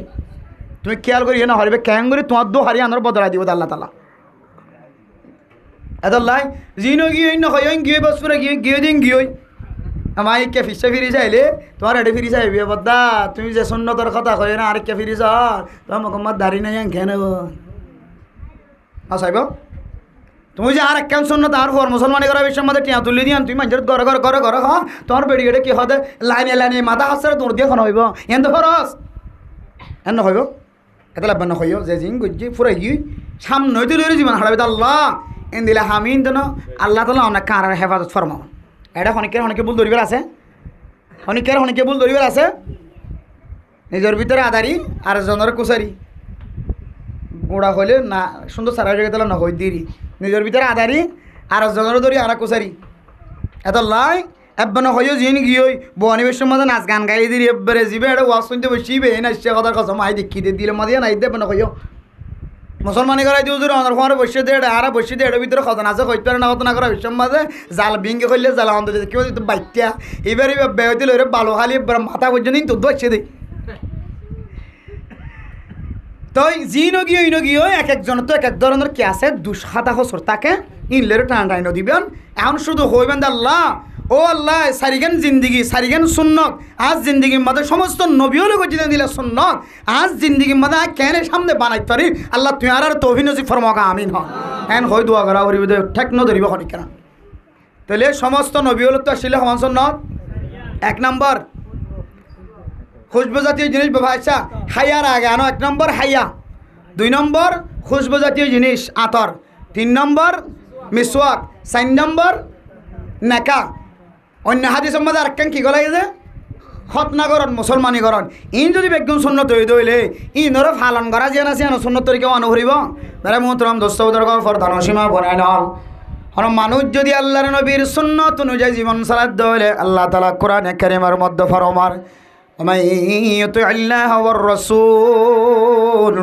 তুমি খেয়াল করি না হরিবে কেন করে তোমার দোহারি আনরে বদলাই দিব আল্লাহ তালা এতলাই জিনো গিয়ে নয় গিয়ে বস করে গিয়ে দিন গিয়ে আমার কে ফিসে ফিরি চাইলে তোমার এটে ফিরি চাইবি বদ্দা তুমি যে সুন্নতর কথা কয় না আরেককে ফিরি যাও তোমার মোহাম্মদ দাড়ি নাই ঘে নেব চাইব তুমি যে আর একখান শূন্য তার ফর মুসলমানি করা বিশ্বের মধ্যে টিয়া তুলি দিয়ান তুমি মানুষের ঘরে ঘরে ঘরে ঘরে হ্যাঁ তোমার বেড়ি গেটে কি হতে লাইনে লাইনে মাথা হাসছে দৌড় দিয়ে খন হইব এন তো খরচ এন হইব এটা লাভ না হইব যে জিং গুজি ফুরাই গিয়ে সামনে তুলে জীবন হারাবে আল্লাহ এন দিলে হামিন তো আল্লাহ তালা অনেক কারার হেফাজত ফরমাও এটা অনেকে ভুল ধরিবার আছে অনেকে ভুল ধরিবার আছে নিজের ভিতরে আদারি আর জনের কুচারি গোড়া হইলে না সুন্দর সারা জায়গায় তাহলে না হই দিরি নিজের ভিতরে আদারি আর জনের ধরি আর কুচারি এত লাই এবার হইও জিন গিয়ে বহানি বেশির মধ্যে নাচ গান গাই দিই এবারে যাবে এটা ওয়াজ শুনতে বসিবে না সে কথা কসম আই দেখি দিলে মাদিয়া নাই দেবে না হইও মুসলমানি করাই দিও যদি অনার ফোনে বসে দিয়ে আর বসে দিয়ে এটার ভিতরে খতন আছে হইতে পারে না খতনা করা বিশ্বের মাঝে জাল ভিঙ্গে করলে জাল অন্ত কেউ যদি বাইত্যা এবার বেহতে লইরে বালো খালি মাথা পর্যন্ত তো বসে দিই তো জিনও গিয়ে এক একজন তো এক এক ধরনের কি আছে দুঃসাদা হসর তাকে ইনলের টান টাইন দিবেন এখন শুধু হইবেন আল্লাহ ও আল্লাহ সারিগান জিন্দিগি সারিগান সুন্নত আজ জিন্দিগির মধ্যে সমস্ত নবীও লোক জিনে দিলে সুন্নত আজ জিন্দিগির মধ্যে কেন সামনে বানাইতে পারি আল্লাহ তুই আর তৌহিদ নসিব ফরমাকা আমিন হন এন হই দোয়া করা করিব ঠেক ন ধরিব হনি কেন তাহলে সমস্ত নবীও লোক তো আসলে সমান সুন্নত এক নম্বর খুশবু জাতীয় জিনিস ব্যবহার হাইয়ার আগে আনো এক নম্বর হাইয়া 2 নম্বর খুশবু জাতীয় জিনিস আতর 3 নম্বর মিসওয়াক 4 নম্বর নেকা অন্য হাদিসের মধ্যে আরেকখান কি গলাই যে খতনাগরণ মুসলমানিগরণ ইন যদি বেগুন সুন্নত হয়ে দইলে ইনর ফালন করা যে আছে সুন্নত তরিকে অনুভরিব তারা মোহতরম দোস্তর ফরদান সীমা বনাই নল হন মানুষ যদি আল্লাহর নবীর সুন্নত অনুযায়ী জীবন চালাত দইলে আল্লাহ তাআলা কোরআনে কারীমের মধ্যে ফরমার রসুল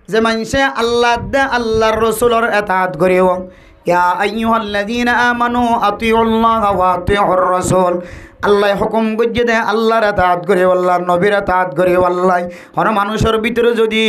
যে মানুষে আল্লাহর রসুলের এতাআত করিব ইয়া আইয়ুহাল্লাযীনা আমানু আতিউল্লাহ ওয়া আতিউর রাসূল আল্লাহ হুকুম গজ্জে দে আল্লাহর এতাআত করে আল্লাহর নবীর এতাআত করে আল্লাহ হর মানুষের ভিতরে যদি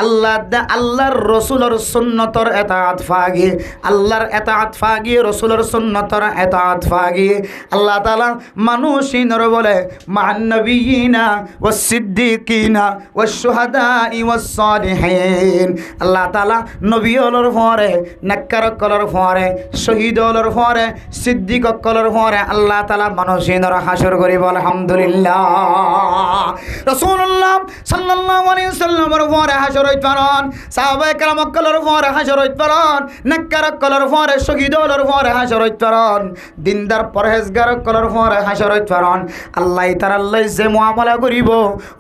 আল্লাহর রসুলের সুন্নতর এতাআত ফাগি আল্লাহর এতাআত ফাগি রসুলের সুন্নতর এতাআত ফাগি আল্লাহ তাআলা মানুষিনর বলে মান নবিয়িনা ওয়াস সিদ্দিকিনা ওয়াস শুহাদাই ওয়াস সালিহিন আল্লাহ তাআলা নবীওলর পরে নেককারকলর পরে শহীদলর পরে সিদ্দিককলর পরে আল্লাহ তাআলা মানুষিন হাসর করিব আলহামদুলিল্লাহ রাসূলুল্লাহ সাল্লাল্লাহু আলাইহি ওয়াসাল্লামের পরে হাসর হইত পারন সাহাবায়ে কেরামকলর পরে হাসর হইত পারন নেককারকলর পরে শহীদলর পরে হাসর হইত পারন দিনদার পরহেজগারকলর পরে হাসর হইত পারন আল্লাহ তাআলা যে মুআমালা করিব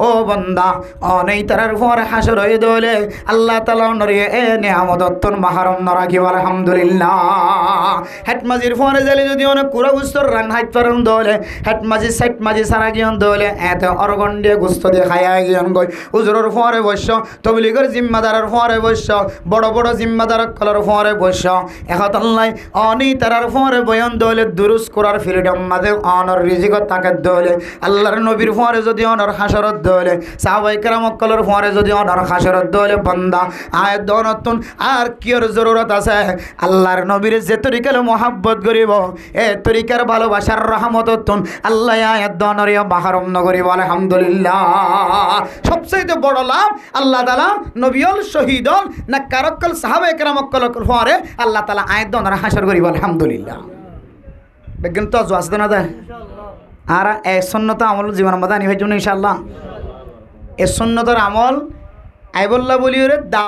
ও বান্দা অনেই তারার পরে হাসর হই দলে আল্লাহ তাআলা নরিয়ে এ নিয়ামতন মাহরম ন রাখিব আলহামদুলিল্লাহ হেটমাজির পরে জেলে যদি অনেক কুরা গুস্তর রান হাইত পারন দলে হেট মাঝি সাইট মাঝি সারা গিয়ন দলে এত অরগন দিয়ে গুস্ত দিয়ে খাইয়া গিয়ন গই উজুরের ফরে বসছ তবলিগের জিম্মাদারের ফরে বসছ বড় বড় জিম্মাদার কলর ফরে বসছ এখন আল্লাহ অনি তারার ফরে বয়ন দলে দুরুস করার ফ্রিডম মাঝে অনর রিজিকত তাকে দলে আল্লাহর নবীর ফরে যদি অনর হাসরত দলে সাহাবায়ে কেরাম কলর ফরে যদি অনর হাসরত দলে বান্দা আয় দনতুন আর কির জরুরত আছে আল্লাহর নবীর যে তরিকার মোহাব্বত করিব এ তরিকার ভালোবাসার রহমততুন আল্লাহ আয়াত দনরিয়া মাহরম নগরী আলহামদুলিল্লাহ সবচেয়ে বড় লাভ আল্লাহ তাআলা নবীল শহীদল না কারকল সাহাবায়ে কেরামকল পরে আল্লাহ তাআলা আয়াত দনর হাসর করিব আলহামদুলিল্লাহ বেগন তো আসতে না দেয় আর এ সুন্নত আমল জীবন মধ্যে আনি হইছ ইনশাআল্লাহ এ সুন্নতর আমল আইবল্লাহ বলিওরে দা